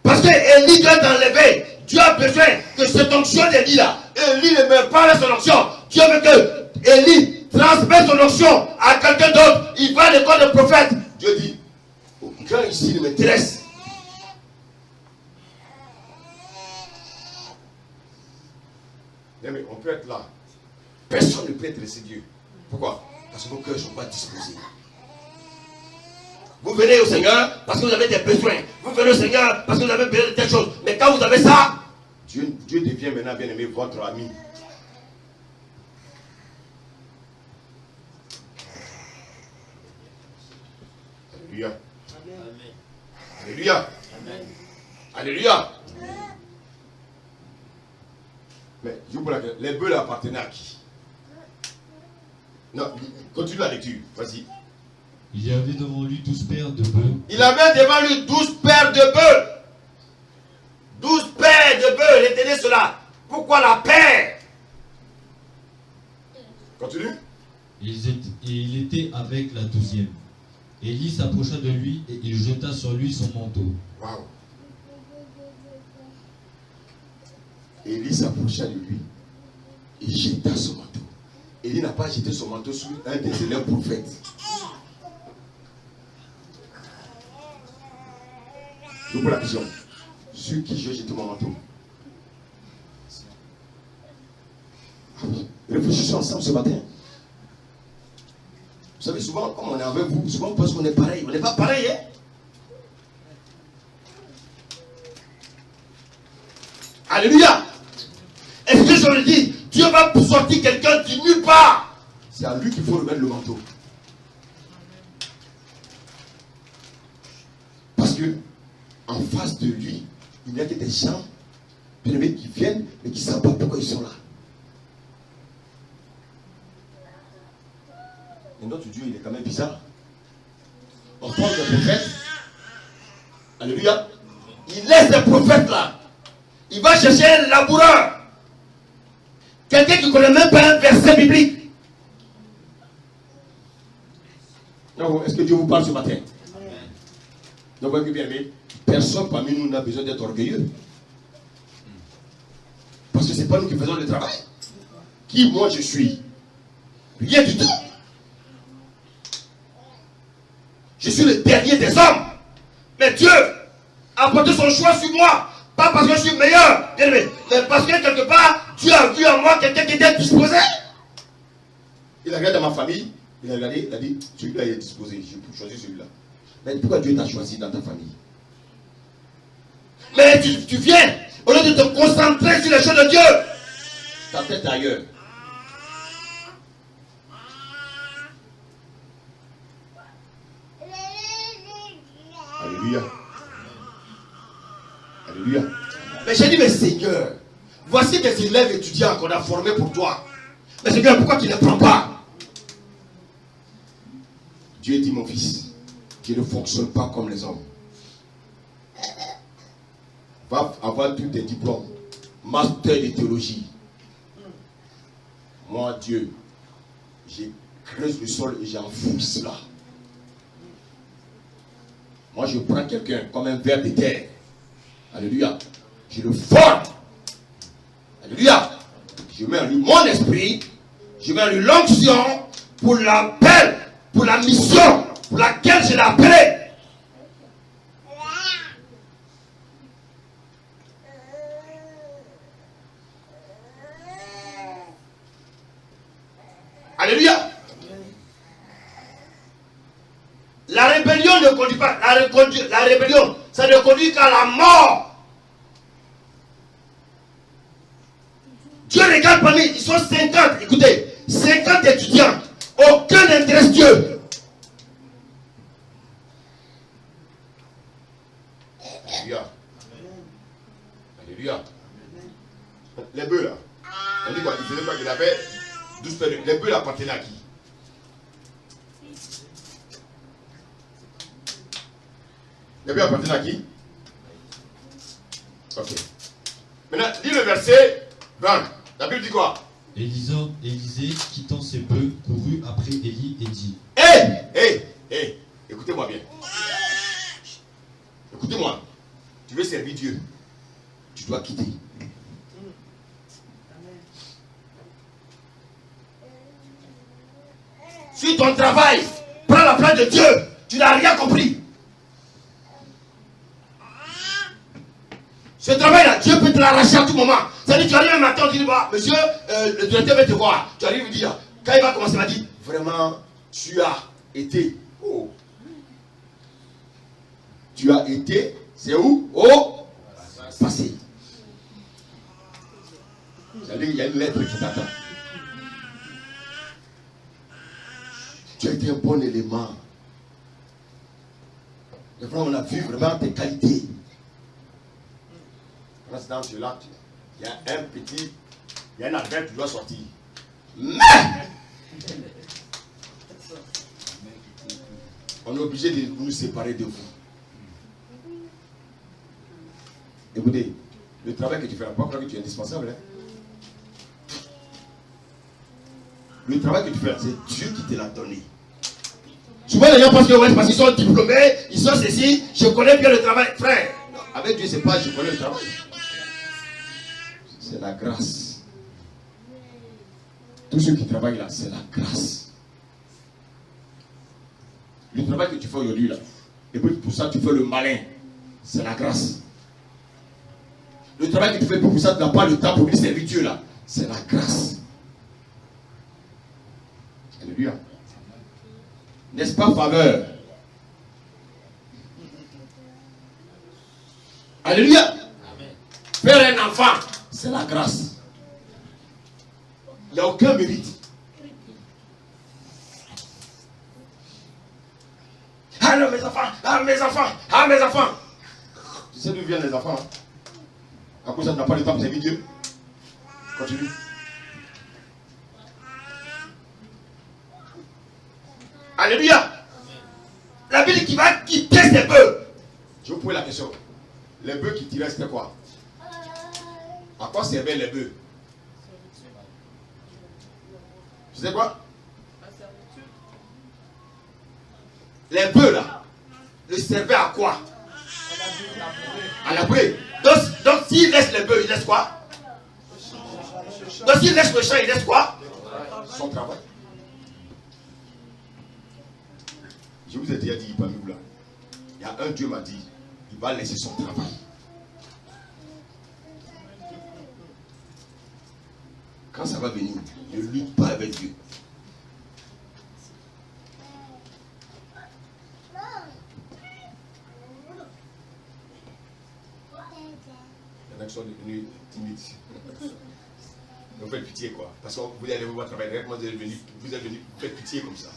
Parce que Élie doit t'enlever. Dieu a besoin que cette onction d'Élie là, Élie ne meurt pas avec son onction. Dieu veut que Élie transmette son onction à quelqu'un d'autre. Il va à l'école de prophète. Dieu dit, aucun ici ne m'intéresse. Mais on peut être là. Personne ne peut intéresser Dieu. Pourquoi? Parce que nos cœurs ne sont pas disposés. Vous venez au Seigneur parce que vous avez des besoins. Vous venez au Seigneur parce que vous avez besoin de telle chose. Mais quand vous avez ça, Dieu devient maintenant, bien aimé, votre ami. Alléluia. Amen. Alléluia. Amen. Alléluia. Mais je vous pose la question, les bœufs là appartenaient à qui? Non, continue la lecture, vas-y. Il y avait devant lui 12 paires de bœufs. Il avait devant lui 12 paires de bœufs. 12 paires de bœufs, retenez cela. Pourquoi la paire? Continue. Et il était avec la 12e. Élie s'approcha de lui et il jeta sur lui son manteau. Waouh. Élie s'approcha de lui et jeta son manteau. Élie n'a pas jeté son manteau sur un des élèves prophètes. Je vous pose la question. Sur qui je jette mon manteau? Réfléchissons ensemble ce matin. Vous savez, souvent, comme on est avec vous, souvent on pense qu'on est pareil. On n'est pas pareil, hein? Alléluia! Est-ce que je le dis? Dieu va sortir quelqu'un qui nulle part. C'est à lui qu'il faut remettre le manteau. Parce que, en face de lui, il n'y a que des gens, bien-aimés, qui viennent, mais qui ne savent pas pourquoi ils sont là. Et notre Dieu, il est quand même bizarre. On parle des prophètes. Alléluia. Il laisse des prophètes là. Il va chercher un laboureur. Quelqu'un qui ne connaît même pas un verset biblique. Est-ce que Dieu vous parle ce matin? Donc, voyez bien, mais personne parmi nous n'a besoin d'être orgueilleux. Parce que ce n'est pas nous qui faisons le travail. Qui moi je suis? Rien du tout. Je suis le dernier des hommes. Mais Dieu a porté son choix sur moi. Pas parce que je suis meilleur, mais parce que quelque part, Dieu a vu en moi quelqu'un qui était disposé. Il a regardé dans ma famille, il a regardé, il a dit, celui-là il est disposé, je peux choisir celui-là. Mais pourquoi Dieu t'a choisi dans ta famille? Mais tu viens, au lieu de te concentrer sur les choses de Dieu, ta tête est ailleurs. Alléluia. Alléluia. Mais j'ai dit, mais Seigneur, voici des élèves étudiants qu'on a formés pour toi. Mais Seigneur, pourquoi tu ne les prends pas? Dieu dit, mon fils, tu ne fonctionnes pas comme les hommes. Va avoir tous tes diplômes, master de théologie. Moi, Dieu, j'ai creusé le sol et j'enfouis cela. Moi, je prends quelqu'un comme un ver de terre. Alléluia. Je le forme. Alléluia. Je mets en lui mon esprit. Je mets en lui l'onction pour l'appel, pour la mission pour laquelle je l'ai appelé. Alléluia. La rébellion ne conduit pas. La rébellion, ça ne conduit qu'à la mort. Dieu regarde parmi, ils sont 50, écoutez, 50 étudiants. Aucun n'intéresse Dieu. Alléluia. Alléluia. Les bœufs là. On dit quoi? Il faisait quoi qu'il avait 12 paires de... Les bœufs là appartenaient à qui? Les bœufs appartenaient à qui? Ok. Maintenant, lis le verset 20. La Bible dit quoi? Élisée, quittant ses bœufs, courut après Élie et dit: Hé, écoutez-moi bien. Écoutez-moi. Tu veux servir Dieu, tu dois quitter. Sur ton travail, prends la place de Dieu. Tu n'as rien compris. Ce travail-là, Dieu peut te l'arracher à tout moment. C'est-à-dire, tu arrives un matin, tu dis, bah, monsieur, le directeur va te voir. Tu arrives, il dit, quand il va commencer, il va dire, vraiment, tu as été. Oh. Tu as été, c'est où? Au passé. C'est-à-dire, il y a une lettre qui t'attend. Tu as été un bon élément. Mais vraiment, on a vu vraiment tes qualités. Dans tu es là, il y a un petit, il y a un adverbe qui doit sortir. Mais on est obligé de nous séparer de vous. Écoutez, le travail que tu fais, pas croire que tu es indispensable. Hein? Le travail que tu fais, c'est Dieu qui te l'a donné. Souvent les gens pensent parce qu'ils sont diplômés, ils sont ceci, je connais bien le travail. Frère, avec Dieu, c'est pas je connais le travail. C'est la grâce. Tous ceux qui travaillent là, c'est la grâce. Le travail que tu fais aujourd'hui là, et puis pour ça tu fais le malin, c'est la grâce. Le travail que tu fais pour ça tu n'as pas le temps pour lui servir Dieu là, c'est la grâce. Alléluia. N'est-ce pas faveur? Alléluia. Amen. Faire un enfant, c'est la grâce. Il n'y a aucun mérite. Ah non, mes enfants, ah mes enfants, ah mes enfants. Tu sais d'où viennent les enfants? Hein? À cause ça, tu n'as pas le temps pour servir Dieu. Continue. Alléluia. La Bible qui va quitter ses bœufs. Je vous pose la question. Les bœufs qui tiraient, c'était quoi? À quoi servaient les bœufs? Tu sais quoi? Les bœufs là, le servaient à quoi? À l'abri. Donc s'il laisse les bœufs, il laisse quoi? Donc s'il laisse le champ, il laisse quoi? Son travail. Je vous ai déjà dit parmi vous là, il y a un Dieu m'a dit, il va laisser son travail. Quand ça va venir, ne lutte pas avec Dieu. Il y en a qui sont devenus timides. Vous faites pitié quoi. Parce que vous allez voir travailler directement, vous êtes venu, vous faites pitié comme ça.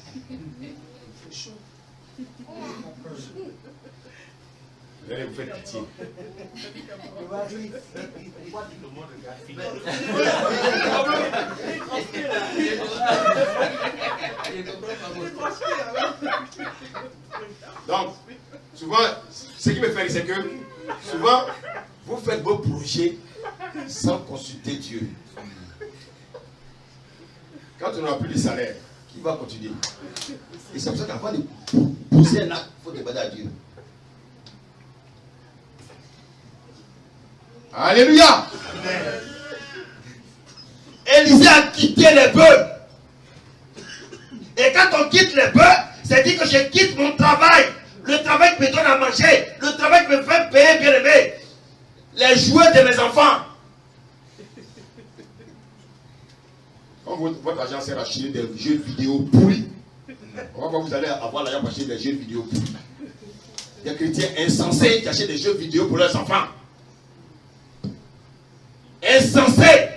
Vous allez vous faire pitié. Donc, souvent, ce qui me fait rire, c'est que souvent, vous faites vos projets sans consulter Dieu. Quand on n'a plus de salaire, qui va continuer? Et c'est pour ça qu'avant de poser un acte, il faut demander à Dieu. Alléluia. Élisée a quitté les bœufs. Et quand on quitte les bœufs, c'est dit que je quitte mon travail. Le travail qui me donne à manger. Le travail qui me fait payer, bien aimé. Les jouets de mes enfants. Quand votre argent sert à acheter des jeux vidéo pourris, on va voir vous allez avoir l'argent pour acheter des jeux vidéo pourris. Des chrétiens insensés qui achètent des jeux vidéo pour leurs enfants. Insensés.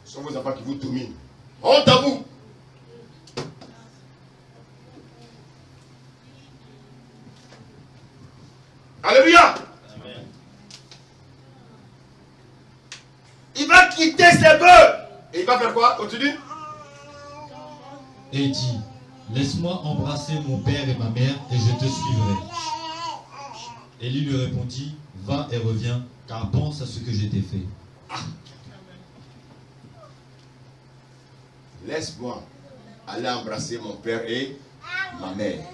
Ce sont vos enfants qui vous dominent. Honte à vous. Alléluia. Amen. Il va quitter ses bœufs. Et il va faire quoi? Continue. Et dit, laisse-moi embrasser mon père et ma mère et je te suivrai. Élie lui répondit, va et reviens, car pense à ce que je t'ai fait. Ah. Laisse-moi aller embrasser mon père et ma mère.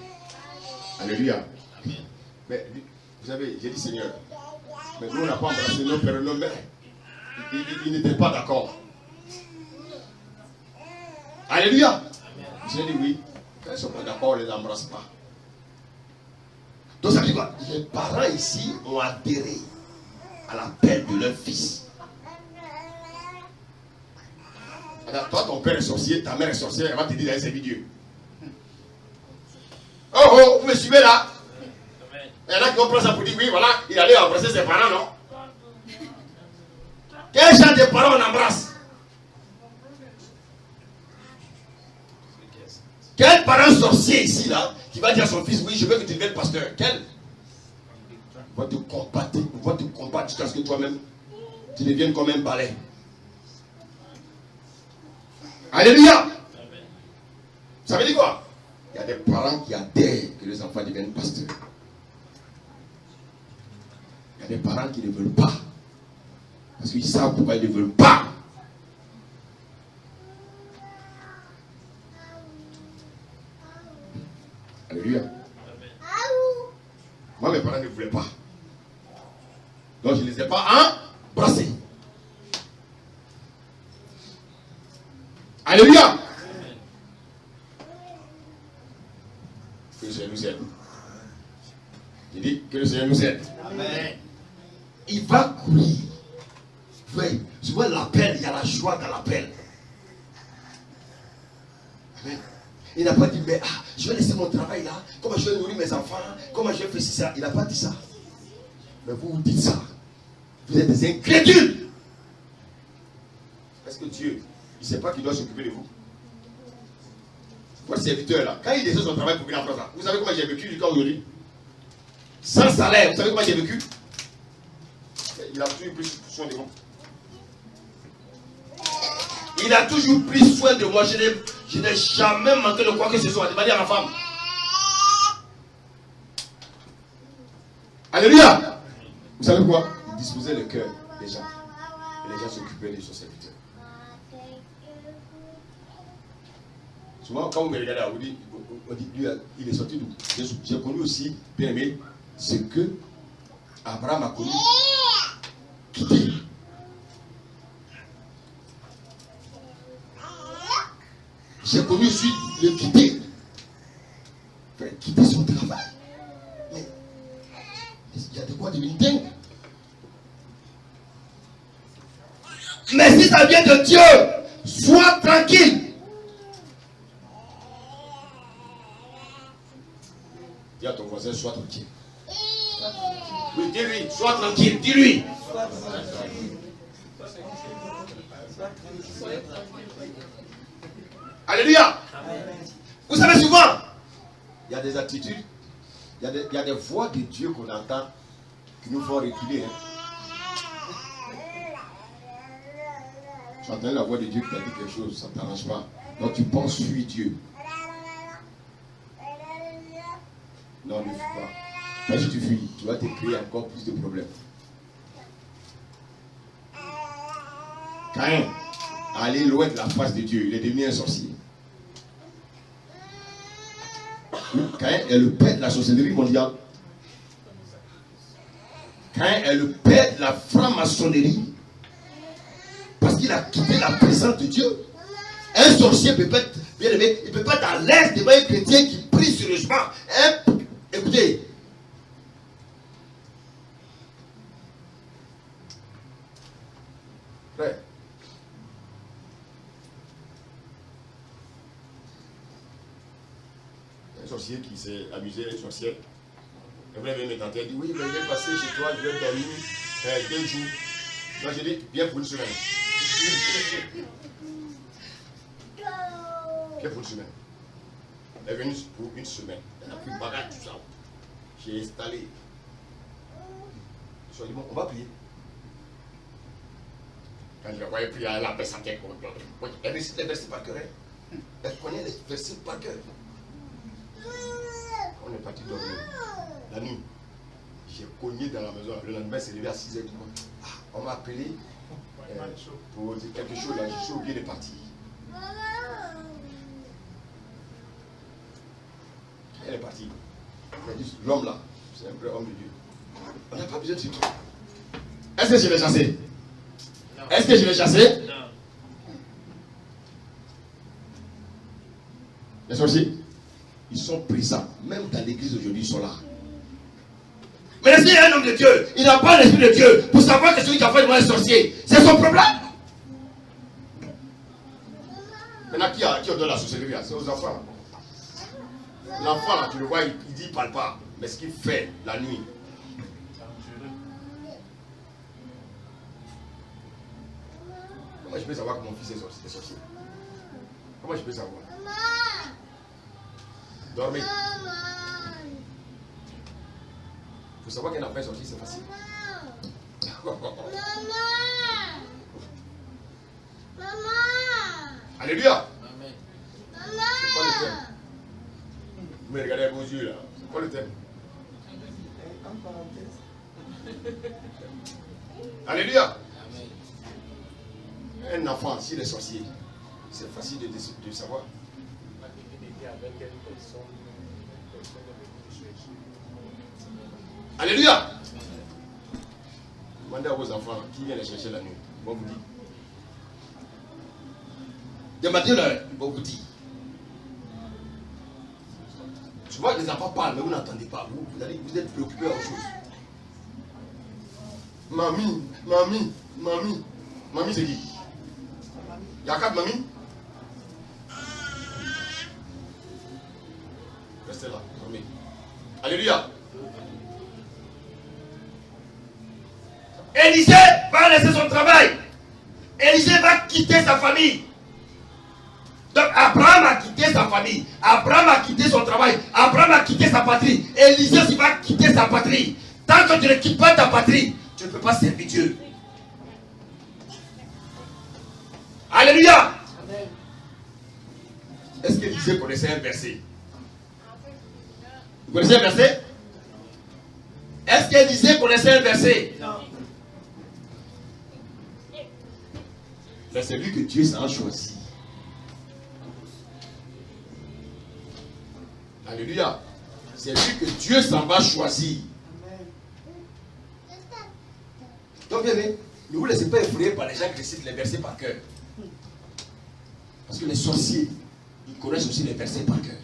Alléluia. Amen. Mais vous savez, j'ai dit Seigneur, mais nous on n'a pas embrassé nos pères et nos mères. Ils n'étaient pas d'accord. Alléluia. J'ai dit oui. Quand ils ne sont pas d'accord, on ne les embrasse pas. Donc ça veut dire quoi? Les parents ici ont adhéré à l'appel de leur fils. Alors, toi, ton père est sorcier, ta mère est sorcière, elle va te dire d'aller servir Dieu. Oh, oh, vous me suivez là? Il y en a qui vont prendre ça pour dire oui, voilà, il allait embrasser ses parents, non? Quel genre de parents on embrasse? Quel parent sorcier ici, là, qui va dire à son fils, oui, je veux que tu deviennes pasteur? Quel? Va te combattre jusqu'à ce que toi-même, tu deviennes comme un balai. Alléluia. Ça veut dire quoi? Il y a des parents qui adhèrent que les enfants deviennent pasteurs. Il y a des parents qui ne veulent pas. Parce qu'ils savent pourquoi ils ne veulent pas. Alléluia. Moi, mes parents ne voulaient pas. Donc, je ne les ai pas embrassés. Alléluia. Que le Seigneur nous aide. Il dit que le Seigneur nous aide. Amen. Il va courir. Oui, souvent l'appel, il y a la joie dans l'appel. Amen. Il n'a pas dit, mais je vais laisser mon travail là, comment je vais nourrir mes enfants, comment je vais faire ça. Il n'a pas dit ça. Mais vous dites ça. Vous êtes des incrédules. Est-ce que Dieu, il ne sait pas qu'il doit s'occuper de vous? Votre serviteur là, quand il laisse son travail pour venir en France, vous savez comment j'ai vécu jusqu'à aujourd'hui? Sans salaire, vous savez comment j'ai vécu? Il a toujours pris soin de moi. Il a toujours pris soin de moi. Je n'ai jamais manqué de quoi que ce soit. De manière à ma femme. Alléluia. Vous savez quoi? Il disposait le cœur des gens. Et les gens s'occupaient de son serviteur. Souvent, quand vous me regardez, on dit, lui, il est sorti d'où? J'ai connu aussi, bien aimé, ce que Abraham a connu. Quitter. J'ai connu aussi le quitter. Quitter son travail. Mais il y a de quoi devenir dingue. Mais si ça vient de Dieu, sois tranquille. Dis à ton voisin, sois tranquille. Oui, dis-lui, sois tranquille, dis-lui. Alléluia. Vous savez souvent, il y a des attitudes, il y a des voix de Dieu qu'on entend qui nous font reculer. Tu entends la voix de Dieu qui t'a dit quelque chose, ça ne t'arrange pas. Donc tu penses fuir Dieu. Non, ne fuis pas. Quand si tu fuis, tu vas te créer encore plus de problèmes. Caïn, aller loin de la face de Dieu, il est devenu un sorcier. Caïn est le père de la sorcellerie mondiale. Caïn est le père de la franc-maçonnerie. Parce qu'il a quitté la présence de Dieu. Un sorcier peut pas être, bien aimé, il ne peut pas être à l'aise devant un chrétien qui prie sérieusement. Écoutez. Frère. Un sorcier qui s'est amusé, un sorcier. Elle voulait me tenter, elle dit, oui, mais je vais passer chez toi, je vais dormir 2 jours. Moi, je dis, viens pour une semaine. Viens pour une semaine. Elle est venue pour une semaine. Elle a pris bagage, tout ça. J'ai installé. Je lui ai dit, bon, on va prier. Quand je la voyais prier, elle a baissé sa tête. Elle récite les versets par cœur. Elle connaît les versets par cœur. On est parti dormir. La nuit, j'ai cogné dans la maison. Le lendemain, c'est levé à 6h du matin. On m'a appelé pour dire quelque chose. Là, je suis obligé de partir. Elle est partie. L'homme là, c'est un vrai homme de Dieu. On n'a pas besoin de ce truc. Est-ce que je vais chasser? Est-ce que je vais chasser? Non. Les sorciers, ils sont présents. Même dans l'église aujourd'hui, ils sont là. Mais s'il y a un homme de Dieu, il n'a pas l'esprit de Dieu pour savoir que celui qui a fait de moi un sorcier, c'est son problème. Maintenant, qui ordonne la sorcellerie? C'est aux enfants. L'enfant là, tu le vois, il dit, il ne parle pas. Mais ce qu'il fait la nuit. Comment je peux savoir que mon fils est sorcier? Comment je peux savoir? Dormez. Il faut savoir qu'un enfant est sorti, c'est facile. Alléluia. C'est quoi le thème? Vous me regardez avec vos yeux là. C'est quoi le thème? Alléluia. Un enfant, s'il est sorcier, c'est facile de savoir. Alléluia. Demandez à vos enfants qui vient les chercher la nuit. Ils vont vous dire. Demandez-leur, ils vont vous dire. Tu vois, les enfants parlent, mais vous n'entendez pas. Vous êtes préoccupés à autre chose. Mamie, c'est qui? Il y a 4 mamies? Restez là, mamie. Alléluia. Élisée va laisser son travail. Élisée va quitter sa famille. Donc Abraham a quitté sa famille. Abraham a quitté son travail. Abraham a quitté sa patrie. Élisée aussi va quitter sa patrie. Tant que tu ne quittes pas ta patrie, tu ne peux pas servir Dieu. Alléluia. Est-ce qu'Élisée connaissait un verset? Vous connaissez un verset? Est-ce qu'Élisée connaissait un verset? Non. Mais c'est lui que Dieu s'en a choisi. Alléluia. C'est lui que Dieu s'en va choisir. Donc bien, ne vous laissez pas effrayer par les gens qui récitent les versets par cœur. Parce que les sorciers, ils connaissent aussi les versets par cœur.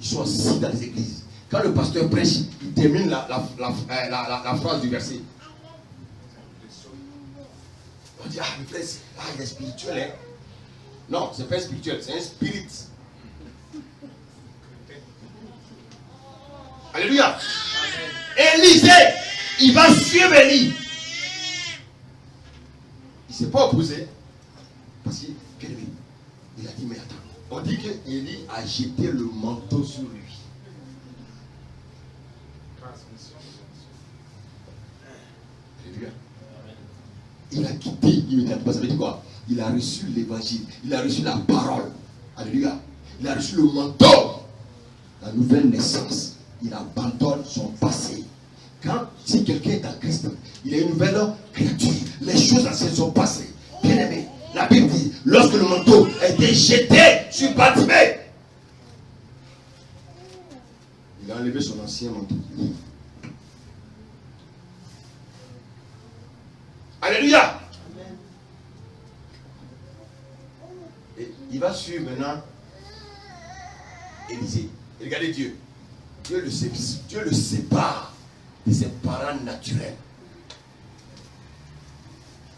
Ils sont assis dans les églises. Quand le pasteur prêche, il termine la phrase du verset. On dit, mais frère, il est spirituel, hein? Non, c'est pas spirituel, c'est un spirit. Alléluia. Élisée, il va suivre Élie. Il ne s'est pas opposé. Parce qu'il a dit, mais attends. On dit que Élie a jeté le manteau sur lui. Alléluia. Il a quitté immédiatement. Ça veut dire quoi? Il a reçu l'évangile. Il a reçu la parole. Alléluia. Il a reçu le manteau. La nouvelle naissance. Il abandonne son passé. Si quelqu'un est en Christ, il est une nouvelle créature. Les choses anciennes sont passées. Bien aimé, la Bible dit, lorsque le manteau a été jeté sur Bartimée, il a enlevé son ancien manteau. Alléluia. Et il va suivre maintenant Élisée. Et regardez Dieu. Dieu le sépare de ses parents naturels.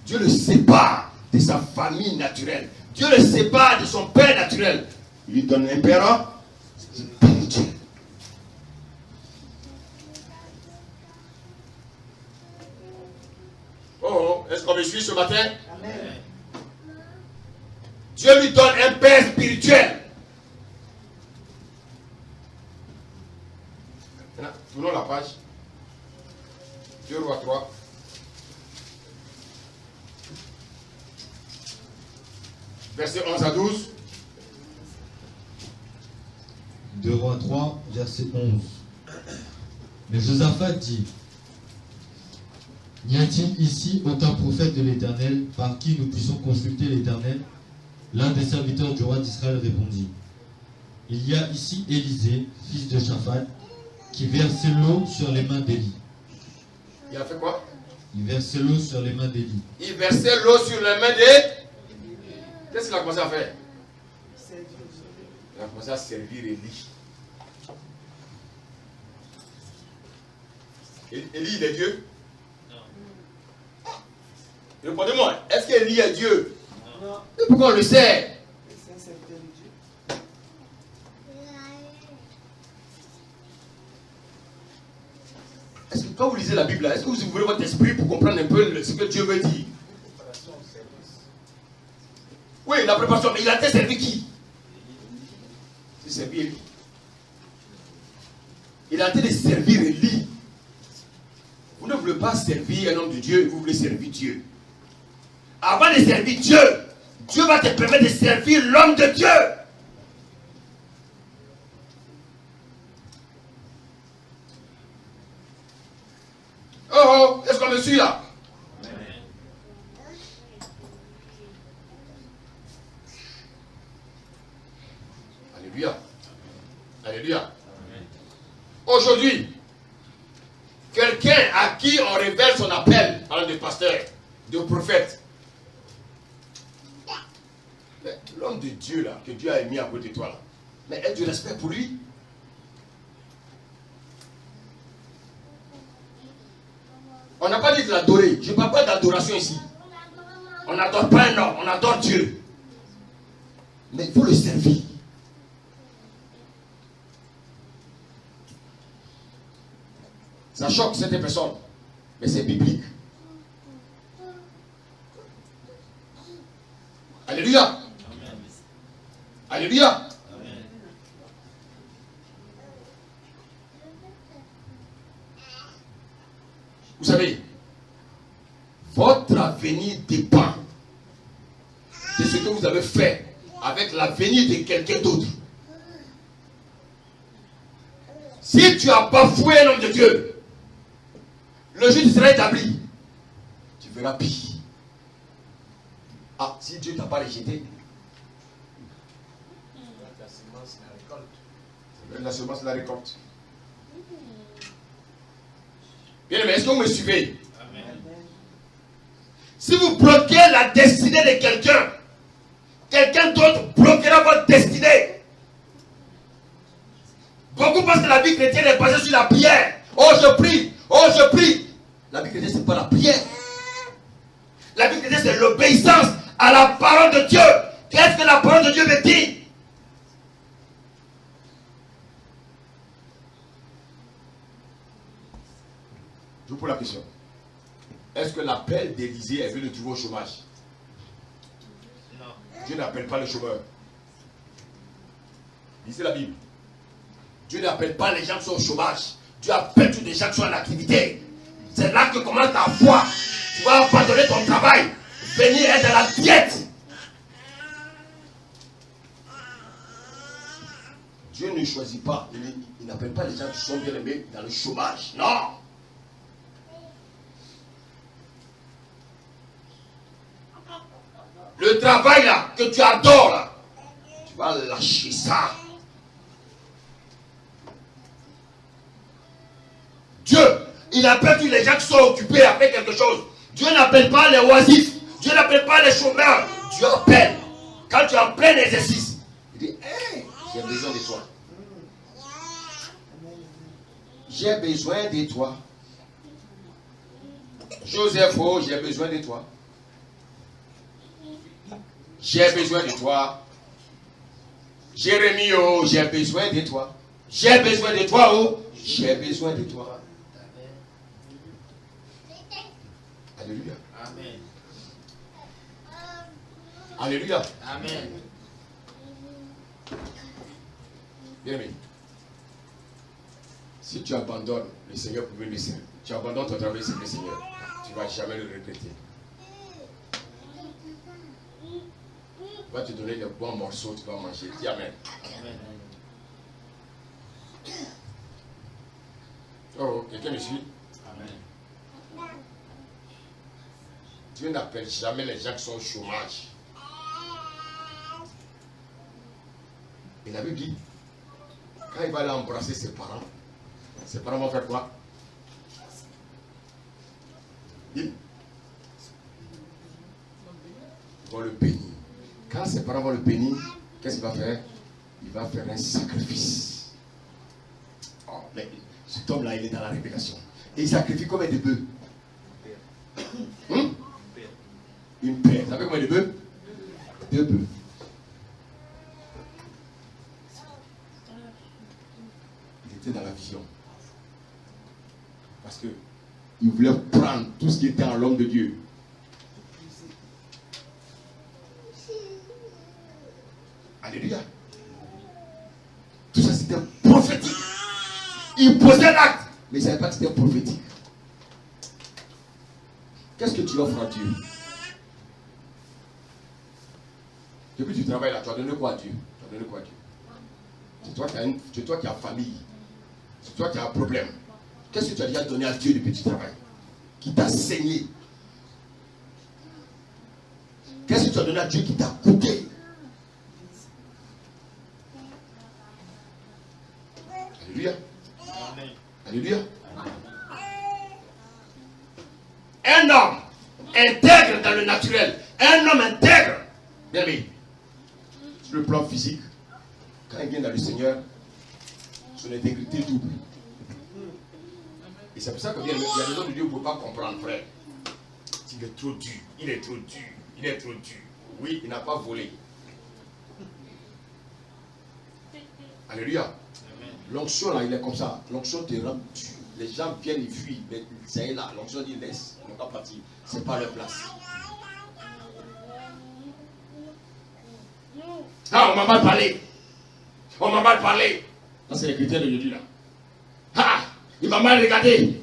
Dieu le sépare de sa famille naturelle. Dieu le sépare de son père naturel. Il lui donne un père spirituel. Oh, est-ce qu'on me suit ce matin? Amen. Dieu lui donne un père spirituel. Maintenant, tournons la page. 2 Rois 3. Verset 11 à 12. 2 Rois 3, verset 11. Mais Josaphat dit, n'y a-t-il ici aucun prophète de l'Éternel par qui nous puissions consulter l'Éternel? L'un des serviteurs du roi d'Israël répondit, il y a ici Élisée, fils de Shaphat, qui versait l'eau sur les mains d'Élie. Il a fait quoi? Il versait l'eau sur les mains d'Élie. Il versait l'eau sur les mains d'Élie. Qu'est-ce qu'il a commencé à faire? Il a commencé à servir Élie. Élie, il est Dieu? Non. Répondez-moi, est-ce qu'Élie est Dieu? Non. Et pourquoi on le sait? C'est un serviteur de Dieu. Est-ce que quand vous lisez la Bible, est-ce que vous ouvrez votre esprit pour comprendre un peu ce que Dieu veut dire? Oui, la préparation, mais il a été servi qui? C'est servir Élie. Il est en train de servir Élie. Vous ne voulez pas servir un homme de Dieu, vous voulez servir Dieu. Avant de servir Dieu, Dieu va te permettre de servir l'homme de Dieu. Oh, est-ce qu'on me suit là? Alléluia. Alléluia. Aujourd'hui, quelqu'un à qui on révèle son appel, parlant de pasteur, de prophète, l'homme de Dieu là, que Dieu a mis à côté de toi là, mais aie du respect pour lui. On n'a pas dit de l'adorer. Je ne parle pas d'adoration ici. On n'adore pas un homme, on adore Dieu. Mais il faut le servir. Ça choque certaines personnes, mais c'est biblique. Alléluia. Amen. Alléluia. Amen. Vous savez, votre avenir dépend de ce que vous avez fait avec l'avenir de quelqu'un d'autre. Si tu as bafoué un homme de Dieu, le jour où tu seras établi, tu verras pire. Ah, si Dieu ne t'a pas rejeté, La semence, la récolte. la semence, la récolte. Bien aimé, est-ce que vous me suivez? Amen. Si vous bloquez la destinée de quelqu'un, quelqu'un d'autre bloquera votre destinée. Beaucoup pensent que la vie chrétienne est basée sur la prière. Oh, je prie. Oh, je prie. La vie chrétienne, ce n'est pas la prière. La vie chrétienne, c'est l'obéissance à la parole de Dieu. Qu'est-ce que la parole de Dieu me dit? Je vous pose la question. Est-ce que l'appel d'Élisée est venu le trouver au chômage? Non. Dieu n'appelle pas le chômeur. Lisez la Bible. Dieu n'appelle pas les gens qui sont au chômage. Dieu appelle tous les gens qui sont en activité. C'est là que commence ta foi. Tu vas abandonner ton travail. Venir être dans la diète. Dieu ne choisit pas. Il n'appelle pas les gens qui sont bien aimés dans le chômage. Non. Le travail là, que tu adores là, tu vas lâcher ça. Dieu, il appelle tous les gens qui sont occupés à faire quelque chose. Dieu n'appelle pas les oisifs. Dieu n'appelle pas les chômeurs. Dieu appelle. Quand tu es en plein exercice, il dit, hey, j'ai besoin de toi. J'ai besoin de toi. Joseph, oh, j'ai besoin de toi. J'ai besoin de toi. Jérémie, oh, j'ai besoin de toi. J'ai besoin de toi, oh, j'ai besoin de toi. Alléluia. Amen. Alléluia. Amen. Bien aimé. Si tu abandonnes le Seigneur pour venir le Seigneur, tu abandonnes ton travail pour le Seigneur, tu ne vas jamais le regretter. Il va te donner des bons morceaux, tu vas manger. Dis Amen. Amen. Oh, quelqu'un me suit? Amen. Dieu n'appelle jamais les gens qui sont au chômage. Et la Bible dit, quand il va aller embrasser ses parents vont faire quoi? Ils vont le bénir. Quand ses parents vont le bénir, qu'est-ce qu'il va faire? Il va faire un sacrifice. Oh, mais cet homme-là, il est dans la révélation. Et il sacrifie combien de bœufs? Une paire. Vous savez combien de bœufs? 2 bœufs. Il était dans la vision. Parce que il voulait prendre tout ce qui était en l'homme de Dieu. Alléluia. il posait l'acte, mais il ne savait pas que c'était prophétique. Qu'est-ce que tu offres à Dieu? Depuis que tu travailles là, tu as donné quoi à Dieu? Tu as donné quoi à Dieu? C'est toi qui as famille. C'est toi qui as un problème. Qu'est-ce que tu as déjà donné à Dieu depuis que tu travailles? Qui t'a saigné? Qu'est-ce que tu as donné à Dieu qui t'a coûté? Alléluia. Alléluia. Un homme intègre dans le naturel. Un homme intègre. Bien aimé. Sur le plan physique, quand il vient dans le Seigneur, son intégrité double. Et c'est pour ça qu'il y a des hommes de Dieu qui ne peuvent pas comprendre, frère. Il est trop dur. Il est trop dur. Il est trop dur. Oui, il n'a pas volé. Alléluia. L'onction là, il est comme ça. L'onction te rend dur. Les gens viennent, ils fuient. Mais c'est là. L'onction dit laisse. Ils n'ont pas parti. Ce n'est pas leur place. Ah, on m'a mal parlé. On m'a mal parlé. Ça, c'est les chrétiens de Dieu là. Ah, il m'a mal regardé.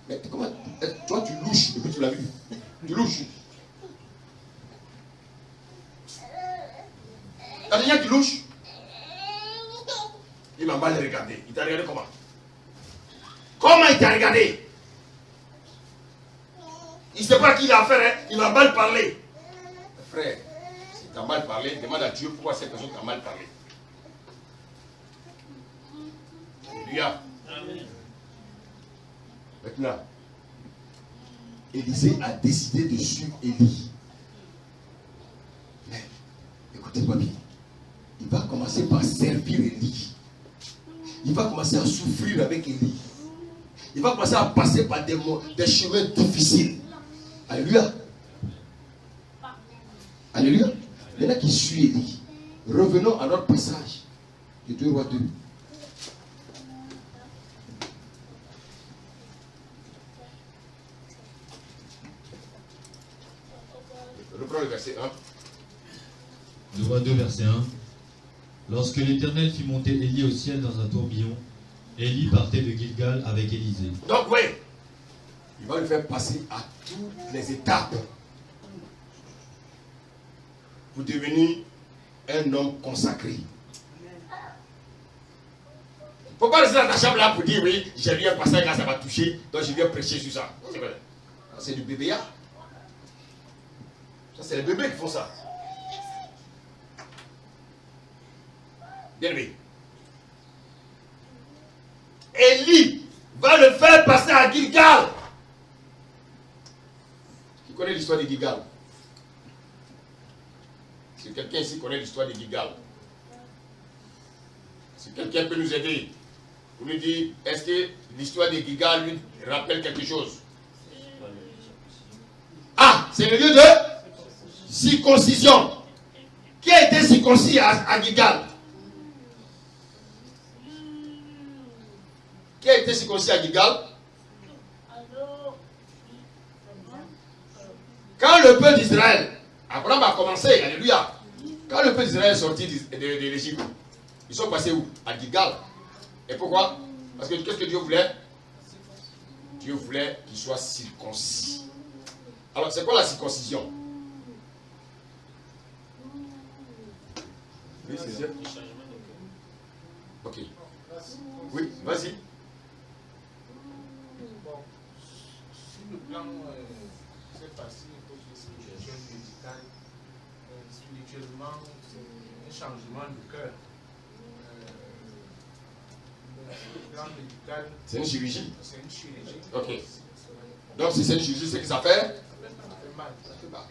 Mais comment? Toi, tu louches depuis que tu l'as vu. Tu louches. La dernière, tu louches. Il m'a mal regardé. Il t'a regardé comment? Comment il t'a regardé? Il ne sait pas qui il a affaire, hein? Il m'a mal parlé. Frère, si tu as mal parlé, demande à Dieu pourquoi cette personne t'a mal parlé. Alléluia. Maintenant, Élisée a décidé de suivre Élie. Mais, écoutez-moi bien. Il va commencer par servir Élie. Il va commencer à souffrir avec Élie. Il va commencer à passer par des chemins difficiles. Alléluia. Alléluia. Maintenant qu'il suit Élie, revenons à notre passage de 2 Rois 2. Reprends le verset 1. 2 Rois 2, verset 1. Lorsque l'Éternel fit monter Élie au ciel dans un tourbillon, Élie partait de Gilgal avec Élisée. Donc oui, il va le faire passer à toutes les étapes pour devenir un homme consacré. Il ne faut pas rester dans ta chambre là pour dire oui, j'ai lu un passage là, ça m'a touché, donc je viens prêcher sur ça. C'est du bébé. Ça, c'est les bébés qui font ça. Bien aimé. Élie va le faire passer à Gilgal. Qui connaît l'histoire de Gilgal? Si quelqu'un ici connaît l'histoire de Gilgal, si quelqu'un peut nous aider, pour nous dire, est-ce que l'histoire de Gilgal lui rappelle quelque chose? Ah, c'est le lieu de circoncision. Qui a été circoncis à Gilgal? Qui a été circoncis à Gilgal? Quand le peuple d'Israël, Abraham a commencé, alléluia. Quand le peuple d'Israël est sorti de l'Égypte, ils sont passés où? À Gilgal. Et pourquoi? Parce que qu'est-ce que Dieu voulait? Dieu voulait qu'il soit circoncis. Alors, c'est quoi la circoncision? Oui, c'est ça. Ok. Oui, vas-y. Sur le plan, c'est facile, il faut que c'est une question médicale. Spirituellement, c'est un changement de cœur. Le plan médical, C'est une chirurgie. c'est une chirurgie. Ok. Donc, si c'est une chirurgie, c'est que ça fait? Ça fait mal. Ça fait mal.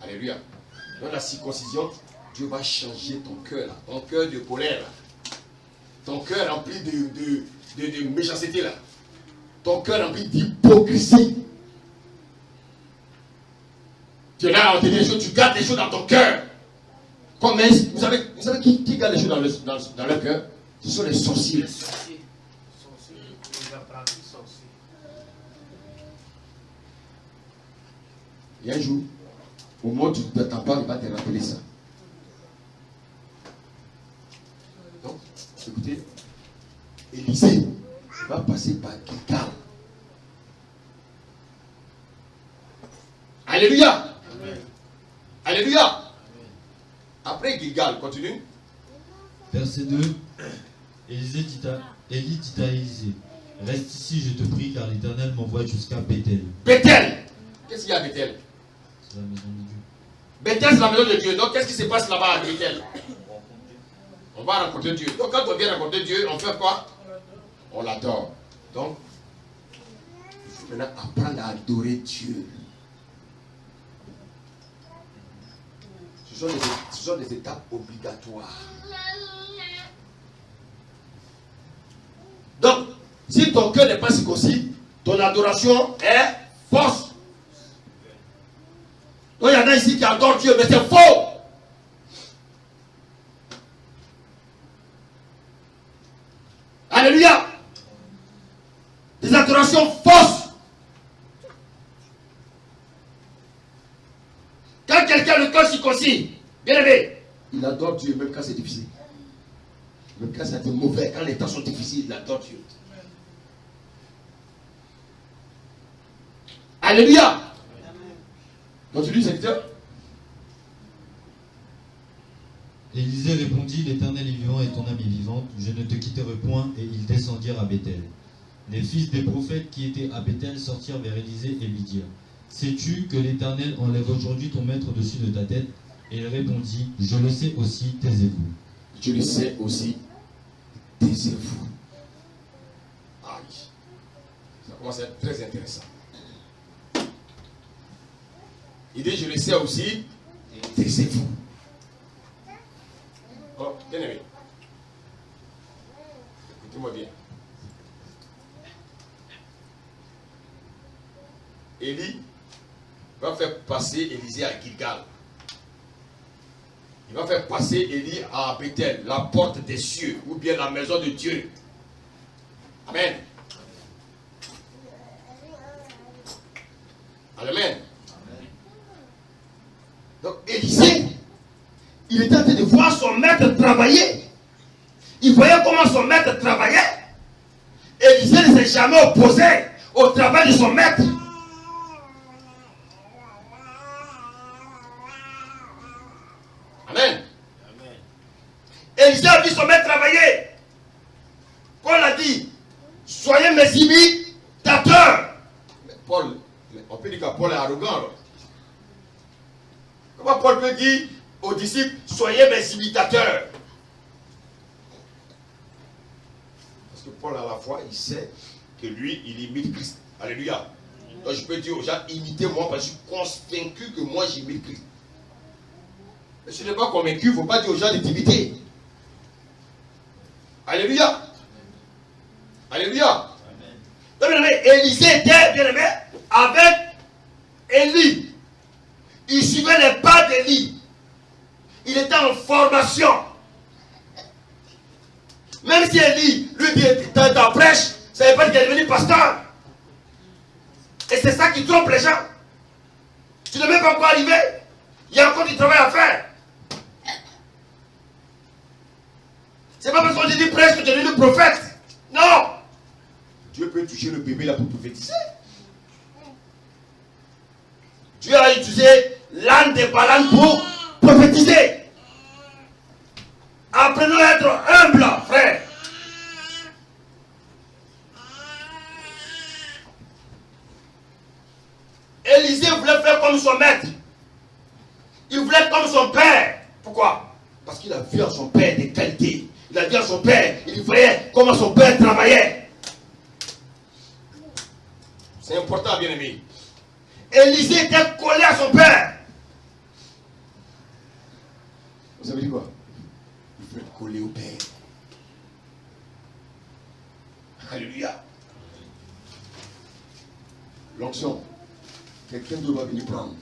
Alléluia. Dans la circoncision, Dieu va changer ton cœur, là. Ton cœur de colère, là. Ton cœur rempli de méchanceté, là. Ton cœur rempli d'hypocrisie. Tu es là à entendre les choses, tu gardes les choses dans ton cœur. Comme vous savez qui garde les choses dans leur cœur? Ce sont les sorciers. Les sorciers. Les apprentis sorciers. Et un jour, au moment où tu ne t'attends pas, il va te rappeler ça. Donc, écoutez, Élie Élysée va passer par Gilgal. Alléluia. Amen. Alléluia. Amen. Après Gilgal, continue. Verset 2. Élie dit à Élisée, reste ici, je te prie, car l'Éternel m'envoie jusqu'à Bethel. Bethel. Qu'est-ce qu'il y a à Bethel? C'est la maison de Dieu. Bethel, c'est la maison de Dieu. Donc, qu'est-ce qui se passe là-bas à Bethel? On va rencontrer Dieu. Donc, quand on vient rencontrer Dieu, on fait quoi? On l'adore. Donc, il faut maintenant apprendre à adorer Dieu. Ce sont des étapes obligatoires. Donc, si ton cœur n'est pas circoncis, ton adoration est fausse. Donc, il y en a ici qui adorent Dieu, mais c'est faux. Alléluia. Des adorations fausses. Quand quelqu'un a le cœur circoncis, bien aimé, il adore Dieu même quand c'est difficile. Même quand c'est mauvais, quand les temps sont difficiles, il adore Dieu. Alléluia. Continue, secteur. Élisée répondit, l'Éternel est vivant et ton âme est vivante, je ne te quitterai point, et ils descendirent à Bethel. Les fils des prophètes qui étaient à Bethel sortirent vers Élisée et lui dirent, sais-tu que l'Éternel enlève aujourd'hui ton maître au-dessus de ta tête? Et il répondit, je le sais aussi, taisez-vous. Je le sais aussi, taisez-vous. Aïe. Ça commence à être très intéressant. Il dit, je le sais aussi, taisez-vous. Oh, bien aimé. Écoutez-moi bien. Élie va faire passer Élisée à Gilgal. Il va faire passer Élie à Bethel, la porte des cieux, ou bien la maison de Dieu. Amen. Amen. Donc Élisée, il était en train de voir son maître travailler. Il voyait comment son maître travaillait. Élisée ne s'est jamais opposé au travail de son maître. Amen. Élisée a vu son maître travailler. Paul a dit, soyez mes imitateurs. Mais Paul, on peut dire que Paul est arrogant. Alors. Comment Paul peut dire aux disciples, soyez mes imitateurs? Parce que Paul, à la fois, il sait que lui, il imite Christ. Alléluia. Donc je peux dire aux gens, imitez-moi parce que je suis convaincu que moi, j'imite Christ. Mais si je n'ai pas convaincu, il ne faut pas dire aux gens de t'imiter. Alléluia. Alléluia. Donc, bien aimé, Élisée était, bien aimé, avec Élie. Il suivait les pas d'Élie. Il était en formation. Même si Élie lui dit t'en prêche, ça ne veut pas dire qu'il est devenu pasteur. Et c'est ça qui trompe les gens. Tu n'es même pas encore arrivé. Il y a encore du travail à faire. C'est pas parce qu'on dit prêche que tu es devenu prophète. Non. Dieu peut toucher le bébé là pour prophétiser. Dieu a utilisé l'âne des Balaam pour prophétiser. Apprenons à être humble, frère. Élisée voulait faire comme son maître. Il voulait être comme son père. Pourquoi? Parce qu'il a vu en son père des qualités. Il a vu en son père, il voyait comment son père travaillait. C'est important, bien aimé. Élisée était collé à son père. Vous savez quoi? Il faut être collé au père. Alléluia. L'onction. Quelqu'un doit venir prendre.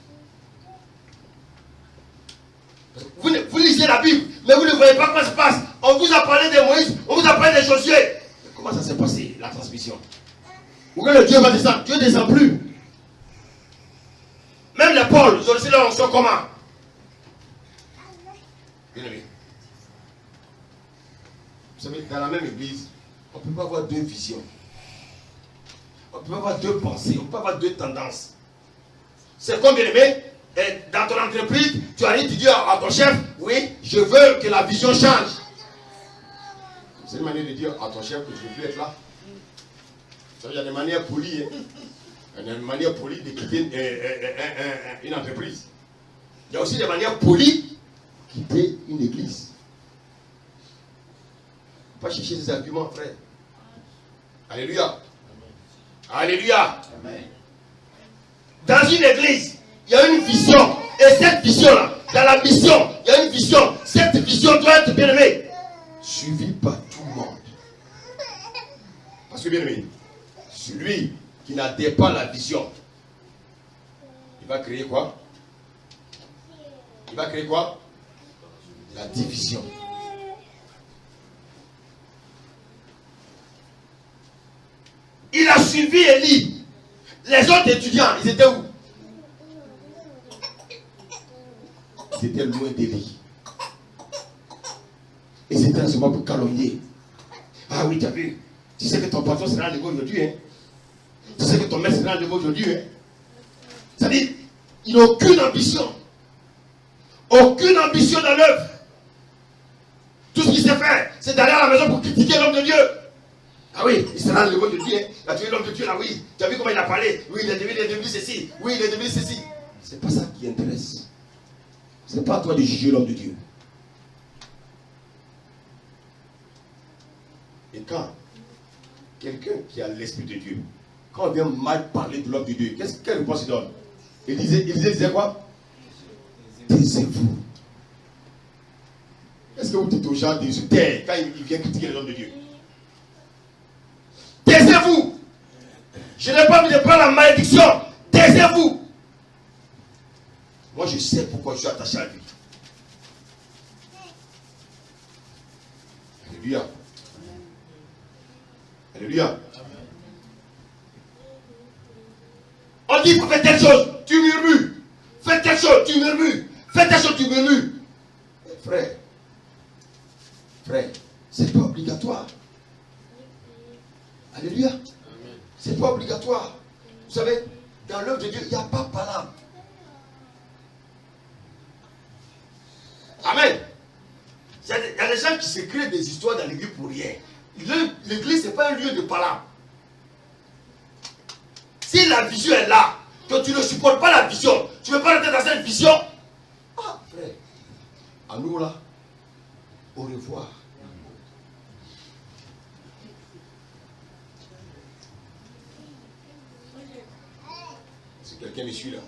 Vous lisez la Bible, mais vous ne voyez pas comment ça se passe. On vous a parlé de Moïse, on vous a parlé de Josué. Comment ça s'est passé, la transmission? Pourquoi le Dieu va descendre? Dieu ne descend plus. Même les Paul, ils ont reçu leur onction comment? Bien aimé. Vous savez, dans la même église, On ne peut pas avoir deux visions. On ne peut pas avoir deux pensées. On ne peut pas avoir deux tendances. C'est comme bien aimé. Dans ton entreprise, tu arrives, tu dis à ton chef, oui, je veux que la vision change. C'est une manière de dire à ton chef que je ne veux plus être là. Il y a des manières polies. Il y a une manière polie de quitter une entreprise. Il y a aussi des manières polies de quitter une église. Il ne faut pas chercher des arguments, frère. Alléluia. Alléluia. Amen. Dans une église, il y a une vision. Et cette vision-là, dans la mission, il y a une vision. Cette vision doit être bien aimée, suivie par tout le monde. Parce que bien aimé, celui qui n'adhère pas à la vision, il va créer quoi? Il va créer quoi? La division. Il a suivi Élie. Les autres étudiants, ils étaient où? Ils étaient loin d'Élie. Et c'était un moment pour calomnier. Ah oui, tu as vu? Tu sais que ton patron sera enlevé aujourd'hui, hein? Tu sais que ton maître sera enlevé aujourd'hui, hein? C'est-à-dire, il n'a aucune ambition. Aucune ambition dans l'œuvre. Tout ce qu'il sait faire, c'est d'aller à la maison pour critiquer l'homme de Dieu. Ah oui, il sera enlevé aujourd'hui, hein? Tu as tué l'homme de Dieu là, oui. Tu as vu comment il a parlé? Oui, il est devenu ceci. Oui, il est devenu ceci. C'est pas ça qui intéresse. C'est pas à toi de juger l'homme de Dieu. Et quand quelqu'un qui a l'esprit de Dieu, quand on vient mal parler de l'homme de Dieu, quelle réponse il donne? Il disait quoi? Taisez-vous. Est-ce que vous dites aux gens de se taire quand il vient critiquer l'homme de Dieu? Taisez-vous. Je n'ai pas envie de prendre la malédiction. Taisez-vous. Moi je sais pourquoi je suis attaché à lui. Alléluia. Alléluia. On dit fais telle chose, tu murmures. Fais telle chose, tu murmures. Fais telle chose, tu murmures. Frère, c'est pas obligatoire. Alléluia. C'est pas obligatoire. Vous savez, dans l'œuvre de Dieu, il n'y a pas palabre. Amen. Il y a des gens qui se créent des histoires dans l'église pour rien. L'église, ce n'est pas un lieu de palabre. Si la vision est là, que tu ne supportes pas la vision, tu ne veux pas rentrer dans cette vision. Ah, frère, à nous là, au revoir. Si quelqu'un me suit là.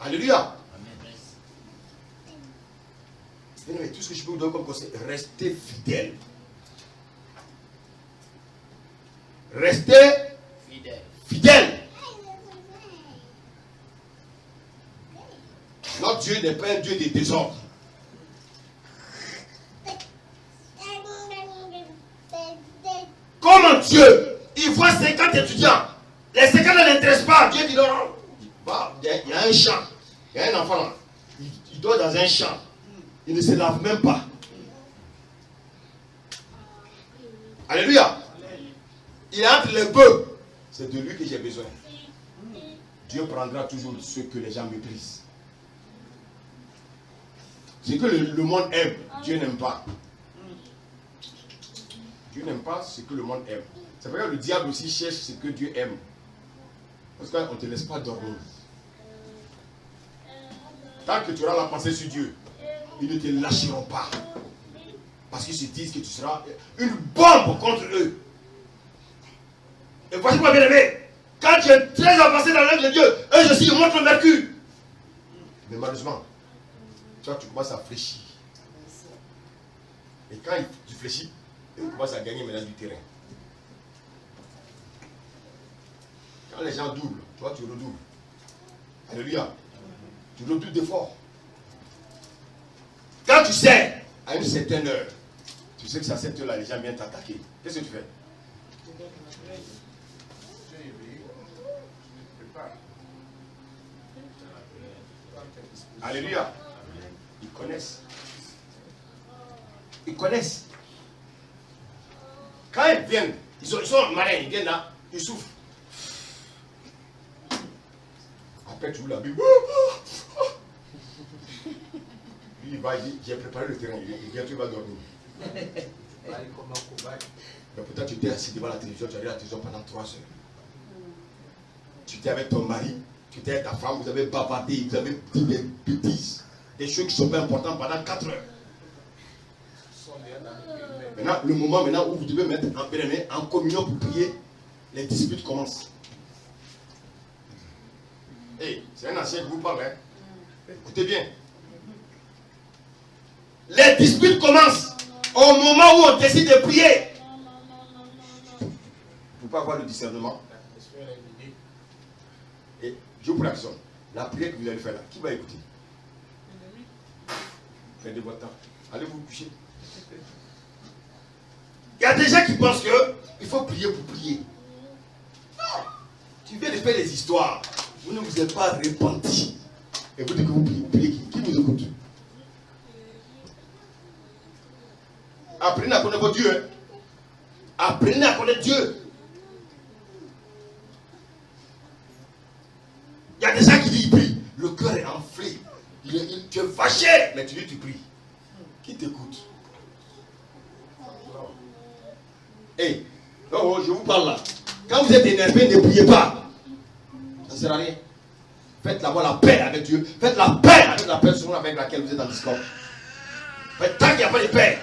Alléluia. Mais tout ce que je peux vous donner comme conseil, restez fidèle. Restez fidèle. Notre Dieu n'est pas un Dieu de désordre. Comment Dieu, il voit 50 étudiants. Les 50 ne l'intéressent pas. Dieu dit non, non. Il y a un champ. Il y a un enfant là. Il dort dans un champ. Il ne se lave même pas. Alléluia. Il est entre les bœufs. C'est de lui que j'ai besoin. Dieu prendra toujours ce que les gens méprisent. Ce que le monde aime, Dieu n'aime pas. Dieu n'aime pas ce que le monde aime. C'est vrai que le diable aussi cherche ce que Dieu aime. Parce qu'on ne te laisse pas dormir. Tant que tu auras la pensée sur Dieu, ils ne te lâcheront pas. Parce qu'ils se disent que tu seras une bombe contre eux. Et voici quoi, bien aimé. Quand tu es très avancé dans l'œuvre de Dieu, eux aussi ils montrent le mercure. Mais malheureusement, toi tu commences à fléchir. Et quand tu fléchis, ils commencent à gagner maintenant du terrain. Quand les gens doublent, toi tu redoubles. Alléluia. Tu redoubles d'efforts. Quand tu sais, à une certaine heure, tu sais que c'est à cette heure-là, les gens viennent t'attaquer. Qu'est-ce que tu fais? Alléluia. Ils connaissent. Ils connaissent. Quand ils viennent, ils sont malins, ils viennent là, ils souffrent. Après, tu ouvres la Bible. Lui, il va, il dit, j'ai préparé le terrain, il vient, tu vas dormir. Mais peut-être tu t'es assis devant la télévision, tu as vu la télévision pendant 3 heures. Tu étais avec ton mari, tu étais avec ta femme, vous avez bavardé, vous avez dit des bêtises, des choses qui ne sont pas importantes pendant 4 heures. Maintenant, le moment maintenant où vous devez mettre en communion pour prier, les disputes commencent. Hey, c'est un ancien qui vous parle, hein? Écoutez bien. Les disputes commencent au moment où on décide de prier. Il ne faut pas avoir le discernement. Et je vous pose la question. La prière que vous allez faire là, qui va écouter? Faites de votre temps. Allez vous coucher. Il y a des gens qui pensent qu'il faut prier pour prier. Non. Tu viens de faire des histoires. Vous ne vous êtes pas repenti. Et vous dites que vous priez qui? Qui vous écoute? Apprenez à connaître votre Dieu. Hein. Apprenez à connaître Dieu. Il y a des gens qui disent, ils prient. Le cœur est enflé. Tu es fâché, mais tu dis, tu pries. Qui t'écoute? Hey, oh, je vous parle là. Quand vous êtes énervé, ne priez pas. Ça ne sert à rien. Faites d'abord la paix avec Dieu. Faites la paix avec la personne avec laquelle vous êtes en discorde. Tant qu'il n'y a pas de paix,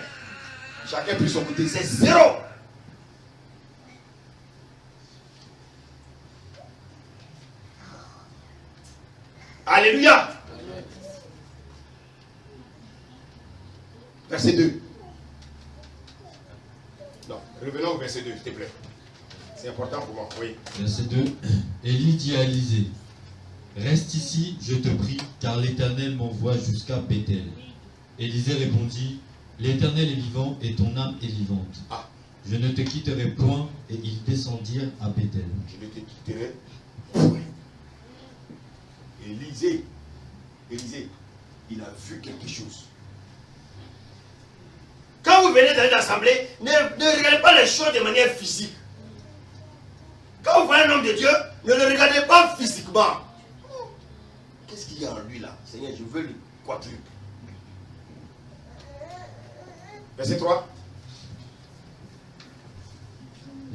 chacun prie son côté. C'est 0. Alléluia. Verset 2. Non, revenons au verset 2, s'il te plaît. C'est important pour moi, oui. Verset 2. Élie dit à Élisée, reste ici, je te prie, car l'Éternel m'envoie jusqu'à Béthel. Élisée répondit, l'Éternel est vivant et ton âme est vivante. Ah. Je ne te quitterai point. Et ils descendirent à Béthel. Je ne te quitterai point. Élisée, il a vu quelque chose. Quand vous venez dans une assemblée, ne regardez pas les choses de manière physique. Quand vous voyez un homme de Dieu, ne le regardez pas physiquement. Qu'est-ce qu'il y a en lui là? Seigneur, je veux le quadruple. Verset 3.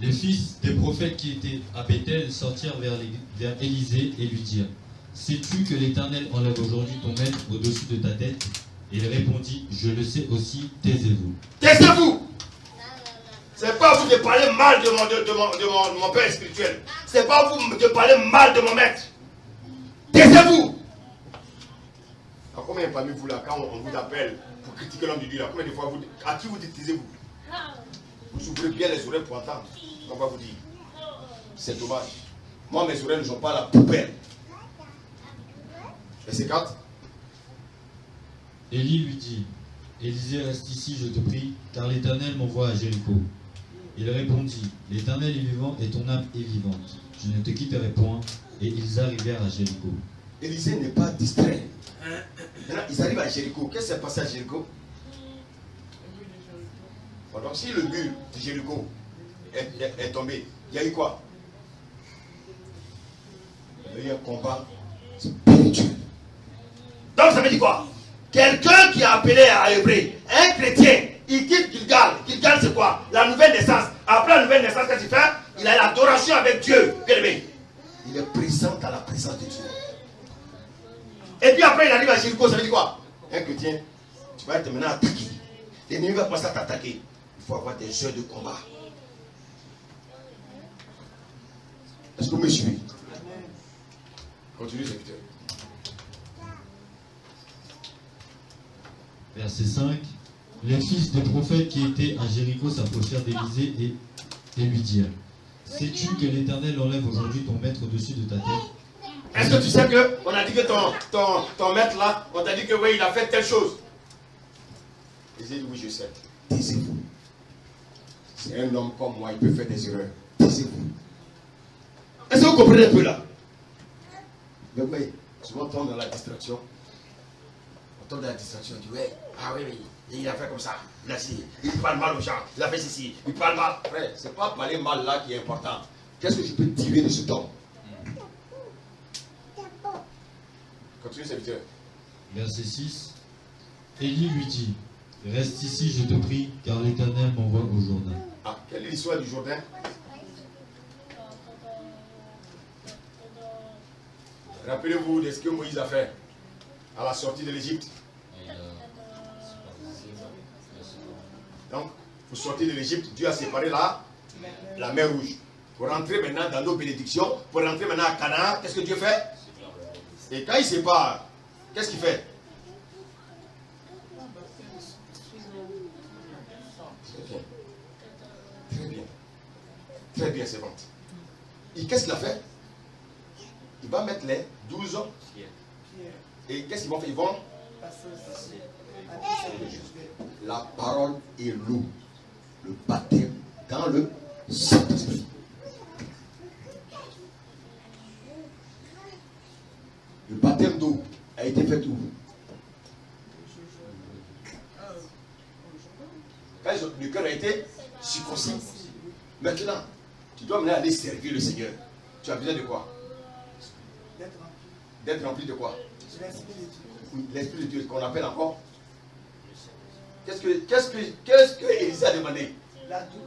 Les fils des prophètes qui étaient à Béthel sortirent vers Élisée et lui dirent, sais-tu que l'Éternel enlève aujourd'hui ton maître au-dessus de ta tête? Et il répondit, je le sais aussi, taisez-vous. Taisez-vous. C'est pas vous de parler mal de mon père spirituel. C'est pas vous de parler mal de mon maître. Taisez-vous. Combien parmi vous là, quand on vous appelle pour critiquer l'homme de Dieu là, combien de fois à qui vous dites taisez-vous? Vous ouvrez bien les oreilles pour entendre. On va vous dire. C'est dommage. Moi, mes oreilles ne sont pas la poubelle. Verset 4. Élie lui dit, Élisée, reste ici, je te prie, car l'Éternel m'envoie à Jéricho. Il répondit, l'Éternel est vivant et ton âme est vivante. Je ne te quitterai point. Et ils arrivèrent à Jéricho. Élisée n'est pas distrait. Maintenant, ils arrivent à Jéricho. Qu'est-ce qui s'est passé à Jéricho? Bon, donc, si le mur de Jéricho est tombé, il y a eu quoi? Il y a eu un combat spirituel. Donc, ça veut dire quoi? Quelqu'un qui a appelé à Hébré, un chrétien, il quitte Gilgal. Gilgal, c'est quoi? La nouvelle naissance. Après la nouvelle naissance, qu'est-ce qu'il fait? Il a l'adoration avec Dieu. Bien aimé. Il est présent à la présence de Dieu. Et puis après, il arrive à Jéricho, ça veut dire quoi? Un chrétien, tu vas être maintenant attaqué. L'ennemi va commencer à t'attaquer. Il faut avoir des heures de combat. Est-ce que vous me suivez? Continue, serviteur. Verset 5. Les fils des prophètes qui étaient à Jéricho s'approchèrent d'Élisée et lui dirent, sais-tu que l'Éternel enlève aujourd'hui ton maître au-dessus de ta tête? Est-ce que tu sais qu'on a dit que ton maître là, on t'a dit que oui, il a fait telle chose? Élisée dit oui, je sais. Taisez-vous. C'est un homme comme moi, il peut faire des erreurs. Taisez-vous. Est-ce que vous comprenez un peu là? Mais oui, souvent on tombe dans la distraction. On tombe dans la distraction, on dit ouais, ah oui, oui. Et il a fait comme ça. Il parle mal aux gens. Il a fait ceci. Il parle mal. Frère, c'est pas parler mal là qui est important. Qu'est-ce que je peux tirer de cet homme? Continue, serviteur. Verset 6. Élie lui dit, reste ici, je te prie, car l'Éternel m'envoie au Jourdain. Ah, quelle est l'histoire du Jourdain? Rappelez-vous de ce que Moïse a fait à la sortie de l'Égypte. Donc, vous sortez de l'Égypte, Dieu a séparé la mer Rouge. Pour rentrer maintenant dans nos bénédictions, pour rentrer maintenant à Canaan, qu'est-ce que Dieu fait? Et quand il sépare, qu'est-ce qu'il fait? Très bien. Très bien, c'est bon. Et qu'est-ce qu'il a fait? Il va mettre les 12 ans. Et qu'est-ce qu'ils vont faire? Ils vont... La parole et l'eau. Le baptême dans le Saint-Esprit. Le baptême d'eau a été fait où? Quand le cœur a été circoncis. Maintenant, tu dois mener à aller servir le Seigneur. Tu as besoin de quoi? D'être rempli de quoi? L'Esprit de Dieu, qu'on appelle encore. Qu'est-ce que Élisée a demandé?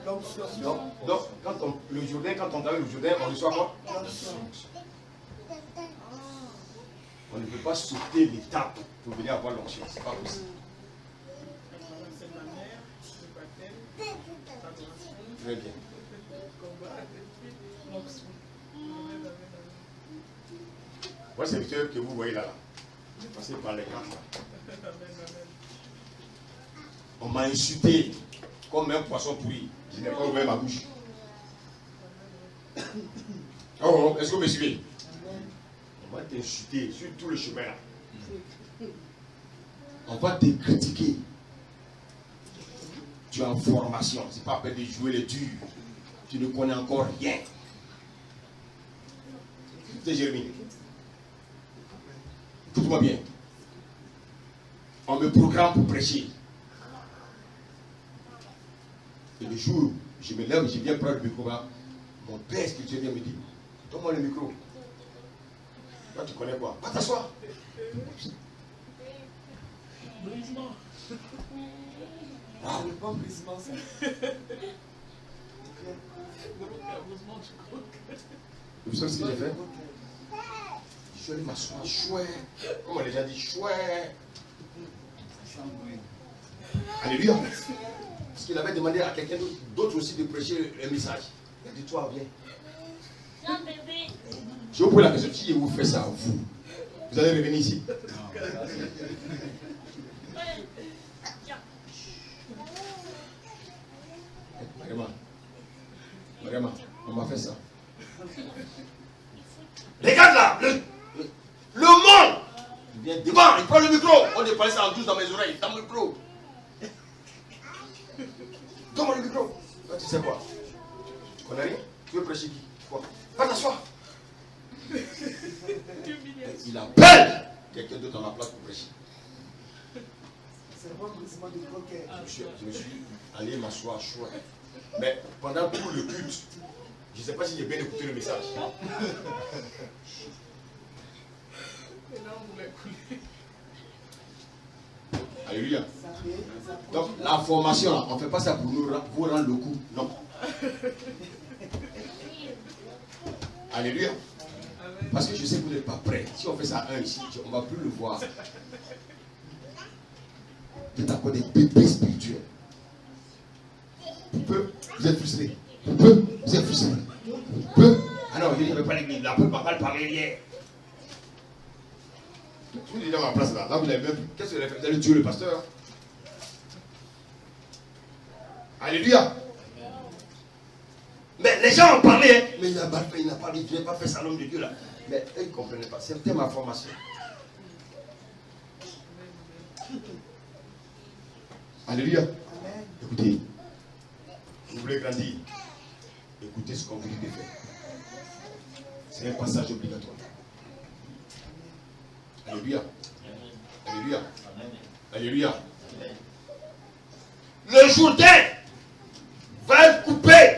Donc, le Jourdain, quand on travaille le Jourdain, on reçoit quoi? On ne peut pas sauter l'étape pour venir avoir l'onction. C'est pas possible. Très bien. Moi, c'est le que vous voyez là. Je vais passer par les grands là. On m'a insulté comme un poisson pourri. Je n'ai pas ouvert ma bouche. Oh, est-ce que vous me suivez? On va t'insulter sur tout le chemin là. On va te critiquer. Tu es en formation. C'est pas la peine de jouer les durs. Tu ne connais encore rien. C'est Jérémie. Écoute-moi bien. On me programme pour prêcher. Et le jour où je me lève, je viens prendre le micro là, mon père spirituel vient me dire, donne-moi le micro. Toi tu connais quoi? Va t'asseoir. Brisement. Ah, Le bon brisement, ça. vous savez ce que j'ai fait? Je suis allé m'asseoir, chouette. Comme on a déjà dit, chouette. Alléluia. Parce qu'il avait demandé à quelqu'un d'autre aussi de prêcher un message. Il a dit, toi, viens. Je vous pose la question, si je vous fais ça, vous allez revenir ici. Mariama, on m'a fait ça. Regarde là, le monde. Il vient devant, il prend le micro. On est passé en douce dans mes oreilles, dans le micro. Donne-moi le micro. Toi, tu sais quoi? Tu connais rien? Tu veux prêcher qui? Quoi? Va t'asseoir. Il appelle quelqu'un d'autre dans la place pour prêcher. C'est bon brisement de coquet. Je me suis allé m'asseoir chouette. Mais pendant tout le culte, je ne sais pas si j'ai bien écouté le message. Et là, on voulait couler. Alléluia. Donc la formation, là, on ne fait pas ça pour vous rendre le coup. Non. Alléluia. Parce que je sais que vous n'êtes pas prêts. Si on fait ça un ici, on ne va plus le voir. Vous êtes encore des bébés spirituels. Vous êtes frustrés. Vous êtes frustrés. Ah non, je ne vais pas l'église. La peuple m'a mal parlé hier. Vous êtes dans ma place là. Là, vous n'avez même plus. Qu'est-ce que vous allez faire? Vous allez tuer le pasteur. Alléluia. Mais les gens ont parlé. Hein? Mais il n'a pas parlé. Je n'ai pas fait ça, l'homme de Dieu là. Mais eux, ils ne comprenaient pas. C'était ma formation. Alléluia. Écoutez. Vous voulez grandir. Écoutez ce qu'on vous dit de faire. C'est un passage obligatoire. Alléluia. Alléluia. Alléluia. Le Jourdain va être coupé.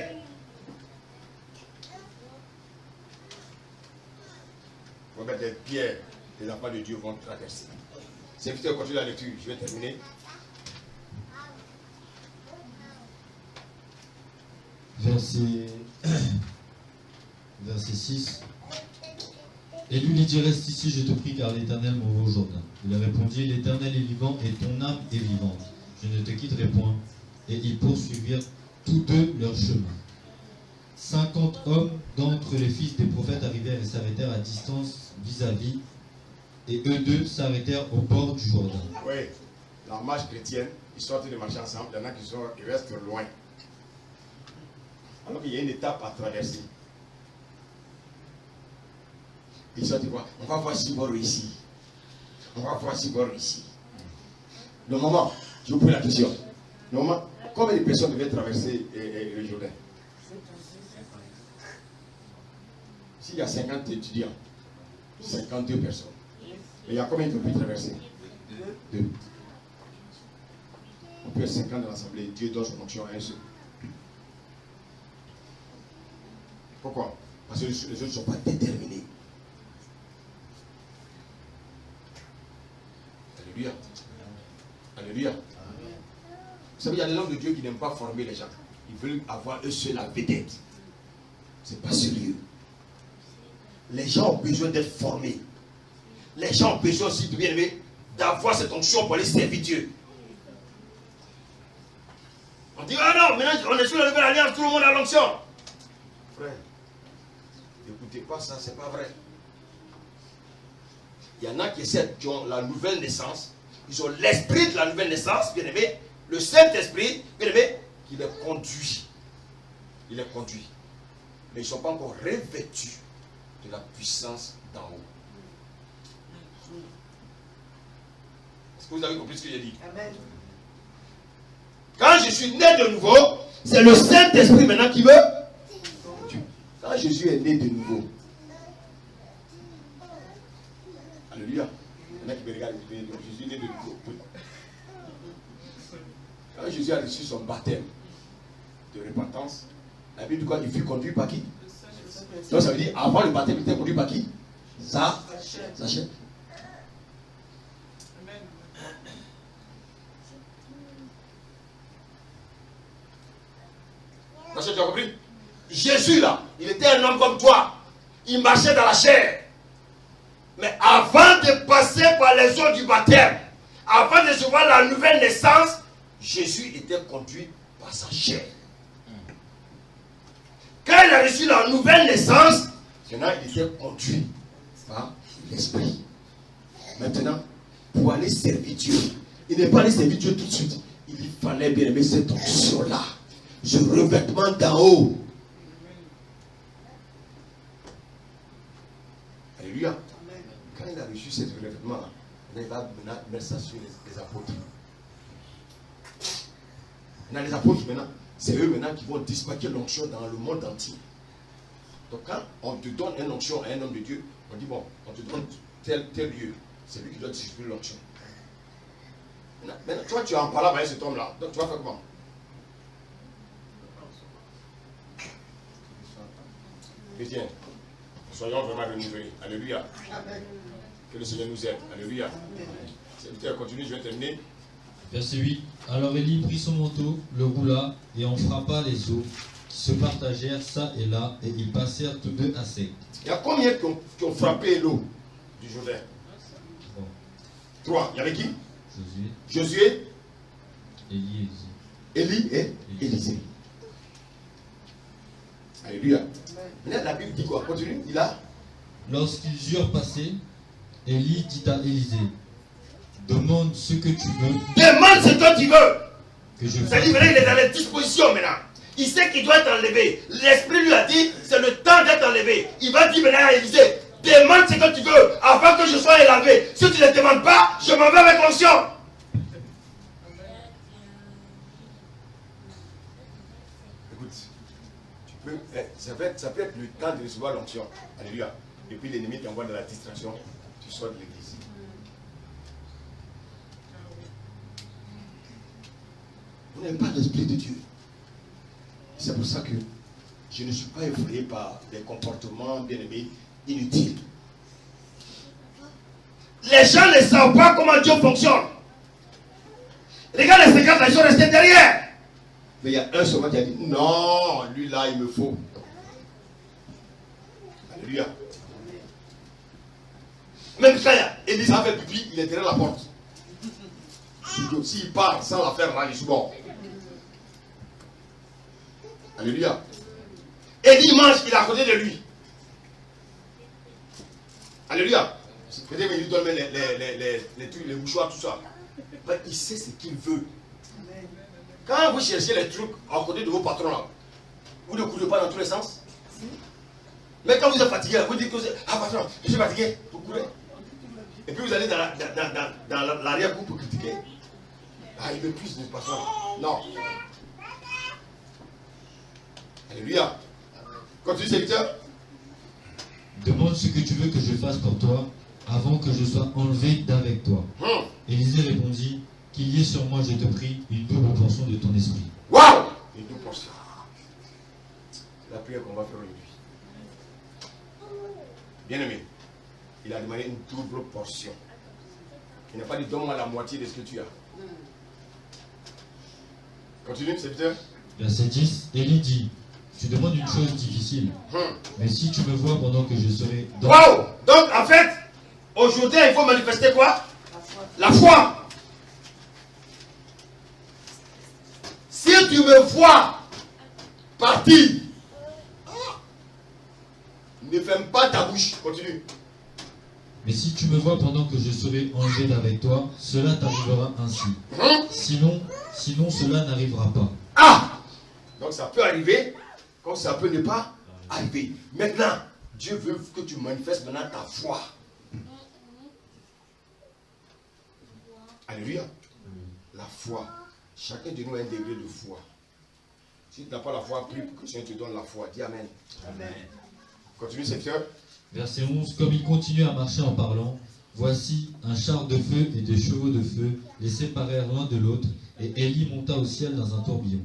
On va mettre des pierres, les enfants de Dieu vont traverser. C'est vite de continuer la lecture, je vais terminer. Verset 6. Élu lui dit, reste ici, je te prie, car l'Éternel m'envoie au Jourdain. Il a répondu, l'Éternel est vivant et ton âme est vivante. Je ne te quitterai point. Et ils poursuivirent tous deux leur chemin. 50 hommes d'entre les fils des prophètes arrivèrent et s'arrêtèrent à distance vis-à-vis, et eux deux s'arrêtèrent au bord du Jourdain. Oui, la marche chrétienne, ils sortent de marcher ensemble, il y en a qui restent loin. Alors qu'il y a une étape à traverser. Ils sortent, on va voir si bord ici. On va voir si bord ici. Normalement, je vous pose la question. Normalement, combien de personnes devaient traverser le Jourdain? S'il y a 50 étudiants, 52 personnes. Mais il y a combien qui ont pu traverser? 2. On peut être 50 dans l'assemblée. Dieu donne son onction à un seul. Pourquoi? Parce que les autres ne sont pas déterminés. Alléluia. Alléluia. Vous savez, il y a des hommes de Dieu qui n'aiment pas former les gens. Ils veulent avoir eux seuls la vedette. Ce n'est pas sérieux. Les gens ont besoin d'être formés. Les gens ont besoin aussi, bien aimé, d'avoir cette onction pour aller servir Dieu. On dit, ah non, maintenant on est sur la nouvelle alliance, tout le monde a l'onction. Frère, n'écoutez pas ça, c'est pas vrai. Il y en a qui ont la nouvelle naissance, ils ont l'esprit de la nouvelle naissance, bien aimé, le Saint-Esprit, bien aimé, qui les conduit. Il les conduit. Mais ils ne sont pas encore revêtus de la puissance d'en haut. Est-ce que vous avez compris ce que j'ai dit? Amen. Quand je suis né de nouveau, c'est le Saint-Esprit maintenant qui me conduit. Quand Jésus est né de nouveau, alléluia. Il y en a qui me regardent, Jésus est né de nouveau. Quand Jésus a reçu son baptême de repentance, la Bible dit quoi? Il fut conduit par qui? Donc ça veut dire, avant le baptême, il était conduit par qui? Sa chair. Parce que tu as compris? Jésus là, il était un homme comme toi. Il marchait dans la chair. Mais avant de passer par les eaux du baptême, avant de recevoir la nouvelle naissance, Jésus était conduit par sa chair. Quand il a reçu la nouvelle naissance, maintenant il était conduit par l'Esprit. Maintenant, pour aller servir Dieu, il n'est pas allé servir Dieu tout de suite. Il fallait bien aimer cette onction-là, ce revêtement d'en haut. Alléluia. Quand il a reçu ce revêtement-là, il va maintenant mettre ça sur les apôtres. Maintenant, les apôtres, maintenant, c'est eux maintenant qui vont dispatcher l'onction dans le monde entier. Donc quand on te donne une onction à un homme de Dieu, on dit bon, on te donne tel lieu. C'est lui qui doit distribuer l'onction. Maintenant, toi tu es en parlant avec cet homme-là. Donc tu vas faire comment? Chrétien, soyons vraiment renouvelés. Alléluia. Que le Seigneur nous aide. Alléluia. C'est continue, je vais terminer. Verset 8. Alors Élie prit son manteau, le roula, et en frappa les eaux, qui se partagèrent ça et là, et ils passèrent tous deux à sec. Il y a combien qui ont frappé l'eau du Jourdain? 3. Il y avait qui? Josué, Élie et Élisée. Alléluia. Maintenant, la Bible dit quoi? Continue. Il a. Lorsqu'ils eurent passé, Élie dit à Élisée, demande ce que tu veux. Demande ce que tu veux. Que je C'est-à-dire, il est dans les dispositions maintenant. Il sait qu'il doit être enlevé. L'Esprit lui a dit, c'est le temps d'être enlevé. Il va dire maintenant à Élisée, demande ce que tu veux afin que je sois élevé. Si tu ne le demandes pas, je m'en vais avec l'onction. Écoute, ça peut être le temps de recevoir l'onction. Alléluia. Et puis l'ennemi t'envoie dans la distraction. Tu sors de l'église. Vous n'avez pas l'esprit de Dieu. C'est pour ça que je ne suis pas effrayé par des comportements, bien aimés, inutiles. Les gens ne savent pas comment Dieu fonctionne. Regarde les 50 là, ils sont restés derrière. Mais il y a un seulement qui a dit, non, lui là, il me faut. Alléluia. Même quand Élisée a fait pipi, il est derrière la porte. S'il part sans la faire là, il est bon. Alléluia. Élie mange, il est à côté de lui. Alléluia. Peut-être qu'il lui donne les trucs, les mouchoirs, tout ça. Mais il sait ce qu'il veut. Quand vous cherchez les trucs à côté de vos patrons là, vous ne courez pas dans tous les sens. Mais quand vous êtes fatigué, vous dites que ah patron, je suis fatigué, vous courez. Et puis vous allez dans l'arrière-cour pour critiquer. Ah, il veut plus de patron. Non. Alléluia. Continue, serviteur. Demande ce que tu veux que je fasse pour toi avant que je sois enlevé d'avec toi. Élisée répondit, qu'il y ait sur moi, je te prie, une double portion de ton esprit. Waouh! Une double portion. La prière qu'on va faire aujourd'hui. Bien aimé, il a demandé une double portion. Il n'a pas dit donne-moi la moitié de ce que tu as. Continue, serviteur. Verset 10, Élie dit, tu demandes une chose difficile, mais si tu me vois pendant que je serai dans... Waouh! Donc en fait, aujourd'hui il faut manifester quoi? La foi. Si tu me vois partir, ne ferme pas ta bouche. Continue. Mais si tu me vois pendant que je serai enlevé d'avec toi, cela t'arrivera ainsi. Sinon cela n'arrivera pas. Ah! Donc ça peut arriver, comme ça peut ne pas arriver. Maintenant, Dieu veut que tu manifestes maintenant ta foi. Alléluia. La foi. Chacun de nous a un degré de foi. Si tu n'as pas la foi, prie pour que le Seigneur te donne la foi. Dis Amen. Amen. Continue, Seigneur. Verset 11, comme il continue à marcher en parlant, voici un char de feu et des chevaux de feu les séparèrent l'un de l'autre, et Élie monta au ciel dans un tourbillon.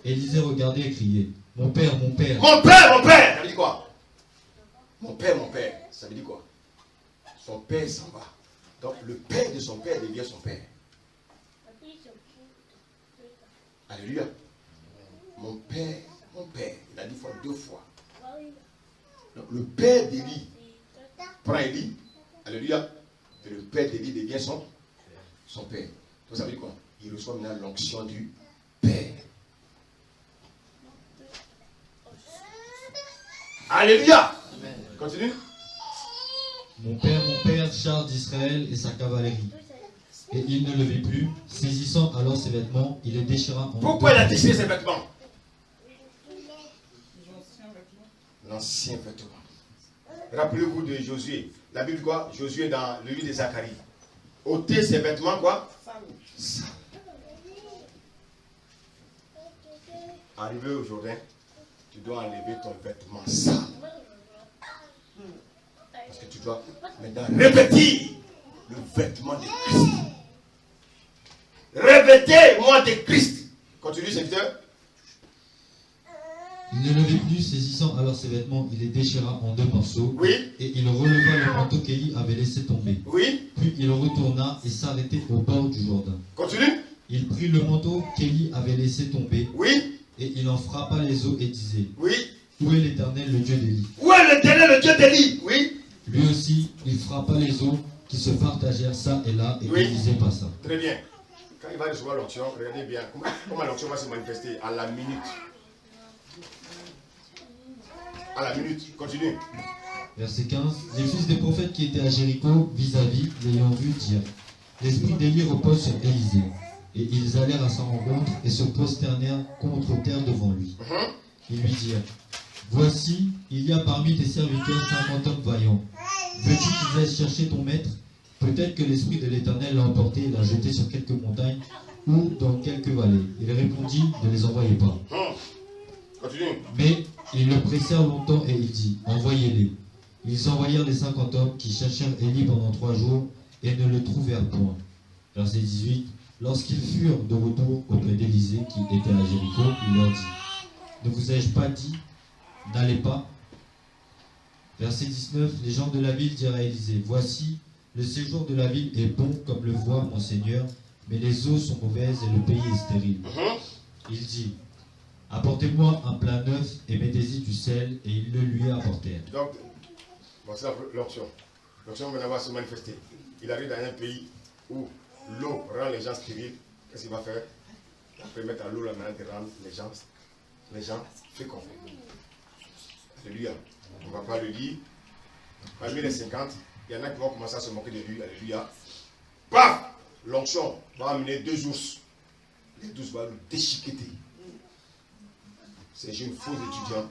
Élisée regardait et criait, mon père, mon père. Mon père, mon père. Ça veut dire quoi? Mon père, mon père. Ça veut dire quoi? Son père s'en va. Donc le père de son père devient son père. Alléluia. Mon père, mon père. Il a dit fois deux fois. Donc le père d'Élie prend Élie. Alléluia. Et le père d'Élie devient son père. Donc ça veut dire quoi? Il reçoit maintenant l'onction du père. Alléluia. Continue. Mon père, char d'Israël et sa cavalerie. Et il ne le vit plus, saisissant alors ses vêtements, il les déchira en... Pourquoi il a déchiré ses vêtements? L'ancien vêtement. Rappelez-vous de Josué. La Bible quoi? Josué dans le livre de Zacharie. Ôter ses vêtements quoi? Sales. Arrivé au Jourdain, tu dois enlever ton vêtement sale. Parce que tu dois maintenant revêtir le vêtement de Christ. Revêtez-moi de Christ. Continue, serviteur. Il ne le vit plus, saisissant alors ses vêtements, il les déchira en deux morceaux. Oui. Et il releva le manteau qu'Élie avait laissé tomber. Oui. Puis il retourna et s'arrêtait au bord du Jourdain. Continue. Il prit le manteau qu'Élie avait laissé tomber. Oui. Et il en frappa les eaux et disait, Oui. où est l'Éternel, le Dieu d'Élie? Où est l'Éternel, le Dieu d'Élie? Oui. Lui aussi, il frappa les eaux qui se partagèrent ça et là, et Oui. Élisée passa. Très bien. Quand il va recevoir l'onction, regardez bien comment l'onction va se manifester à la minute. À la minute. Continue. Verset 15. Les fils des prophètes qui étaient à Jéricho, vis-à-vis, l'ayant vu, dirent, l'esprit d'Élie repose sur Élisée. Et ils allèrent à sa rencontre et se prosternèrent contre terre devant lui. Ils lui dirent, voici, il y a parmi tes serviteurs 50 hommes vaillants. Veux-tu qu'ils aillent chercher ton maître? Peut-être que l'esprit de l'Éternel l'a emporté et l'a jeté sur quelques montagnes ou dans quelques vallées. Il répondit, ne les envoyez pas. Continue. Mais ils le pressèrent longtemps et il dit, envoyez-les. Ils envoyèrent les 50 hommes qui cherchèrent Élie pendant 3 jours et ne le trouvèrent point. Verset 18. Lorsqu'ils furent de retour auprès d'Élisée, qui était à Jéricho, il leur dit, ne vous ai-je pas dit, n'allez pas? Verset 19, les gens de la ville dirent à Élisée, voici, le séjour de la ville est bon comme le voit mon Seigneur, mais les eaux sont mauvaises et le pays est stérile. Il dit, apportez-moi un plat neuf et mettez-y du sel, et ils le lui apportèrent. Donc, voici l'onction. L'onction maintenant va se manifester. Il arrive dans un pays où l'eau rend les gens stériles. Qu'est-ce qu'il va faire? Il va permettre à l'eau la manière de rendre les gens féconds. Alléluia. On ne va pas le lire. Parmi les 50, il y en a qui vont commencer à se moquer de lui. Alléluia. Paf! L'onction va amener 2 ours. Les 2 vont le déchiqueter. C'est une fausse étudiant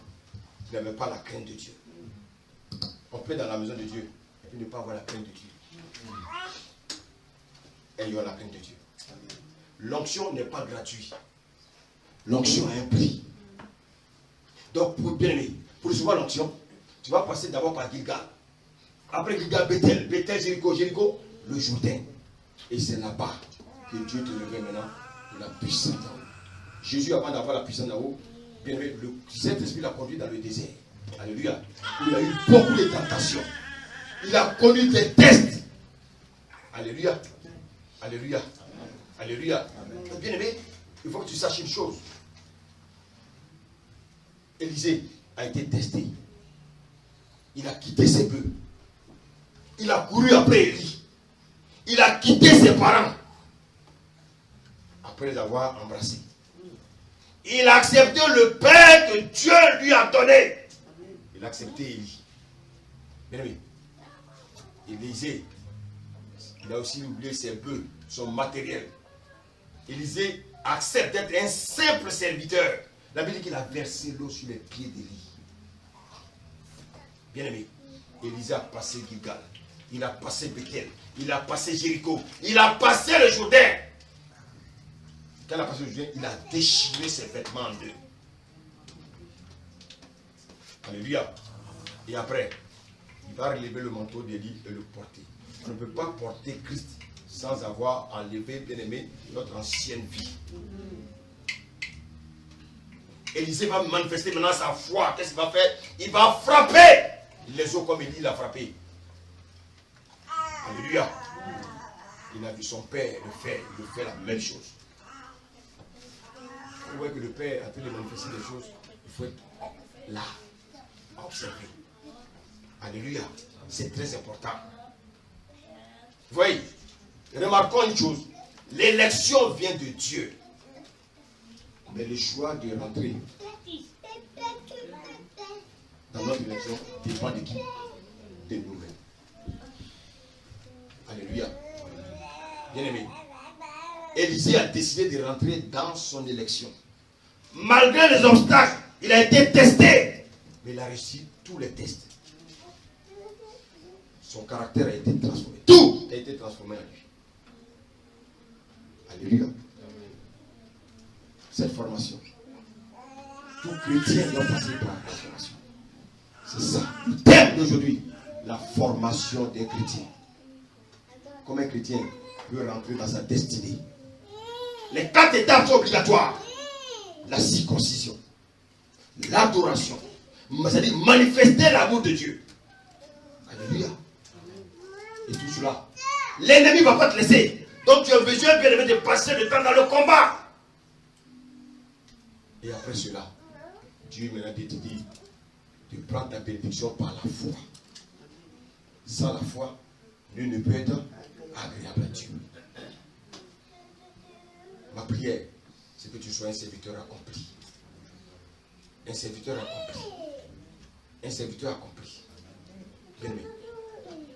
qui n'avait pas la crainte de Dieu. On peut être dans la maison de Dieu et puis ne pas avoir la crainte de Dieu. Ayons la crainte de Dieu. L'onction n'est pas gratuite. L'onction a un prix. Donc, pour bien aimer, pour recevoir l'onction, tu vas passer d'abord par Gilgal. Après Gilgal, Bethel, Jéricho, le Jourdain. Et c'est là-bas que Dieu te révèle maintenant de la puissance en haut. Jésus, avant d'avoir la puissance en haut, bien aimé, le Saint-Esprit l'a conduit dans le désert. Alléluia. Il a eu beaucoup de tentations. Il a connu des tests. Alléluia. Alléluia. Alléluia. Bien aimé, il faut que tu saches une chose. Élisée a été testé. Il a quitté ses bœufs. Il a couru après Élie. Il a quitté ses parents. Après les avoir embrassés. Il a accepté le Père que Dieu lui a donné. Il a accepté Élie. Bien aimé, Élisée, il a aussi oublié ses bœufs, son matériel. Élisée accepte d'être un simple serviteur. La Bible dit qu'il a versé l'eau sur les pieds d'Élie. Bien aimé, Élisée a passé Gilgal. Il a passé Bethel. Il a passé Jéricho. Il a passé le Jourdain. Quand il a passé le Jourdain, il a déchiré ses vêtements en deux. Alléluia. Et après, il va relever le manteau d'Élie et le porter. On ne peut pas porter Christ sans avoir enlevé, bien aimé, notre ancienne vie. Élisée va manifester maintenant sa foi. Qu'est-ce qu'il va faire? Il va frapper les eaux comme Élie l'a frappé. Alléluia. Il a vu son père le faire. Il fait la même chose. Vous voyez que le père a pu manifester des choses. Il faut être là, à observer. Alléluia. C'est très important. Vous voyez, remarquons une chose. L'élection vient de Dieu. Mais le choix de rentrer dans notre élection dépend de qui? De nous-mêmes. Alléluia. Bien-aimé, Élisée a décidé de rentrer dans son élection. Malgré les obstacles, il a été testé. Mais il a réussi tous les tests. Son caractère a été transformé. Tout a été transformé en lui. Alléluia. Cette formation, tout chrétien doit passer par la formation. C'est ça. Le thème d'aujourd'hui, la formation d'un chrétien. Comment un chrétien peut rentrer dans sa destinée. Les 4 étapes sont obligatoires. La circoncision, l'adoration, c'est-à-dire manifester l'amour de Dieu. Alléluia. Et tout cela, l'ennemi ne va pas te laisser. Donc tu as besoin bien aimé de passer le temps dans le combat. Et après cela, Dieu maintenant te dit de prendre ta bénédiction par la foi. Sans la foi, nul ne peut être agréable à Dieu. Ma prière, c'est que tu sois un serviteur accompli. Un serviteur accompli. Un serviteur accompli. Bien aimé.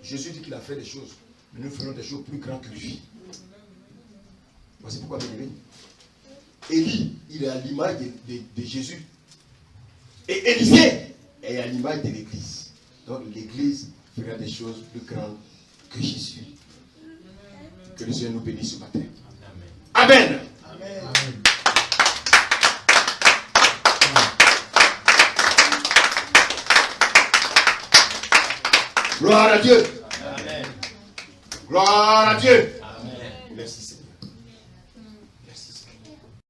Jésus dit qu'il a fait des choses, mais nous ferons des choses plus grandes que lui. Voici pourquoi, bien aimé. Élie, il est à l'image de Jésus. Et Élisée est à l'image de l'Église. Donc l'Église fera des choses plus grandes que Jésus. Que le Seigneur nous bénisse ce matin. Amen. Amen. Amen. Gloire à Dieu. Amen. Gloire à Dieu. Amen. Merci.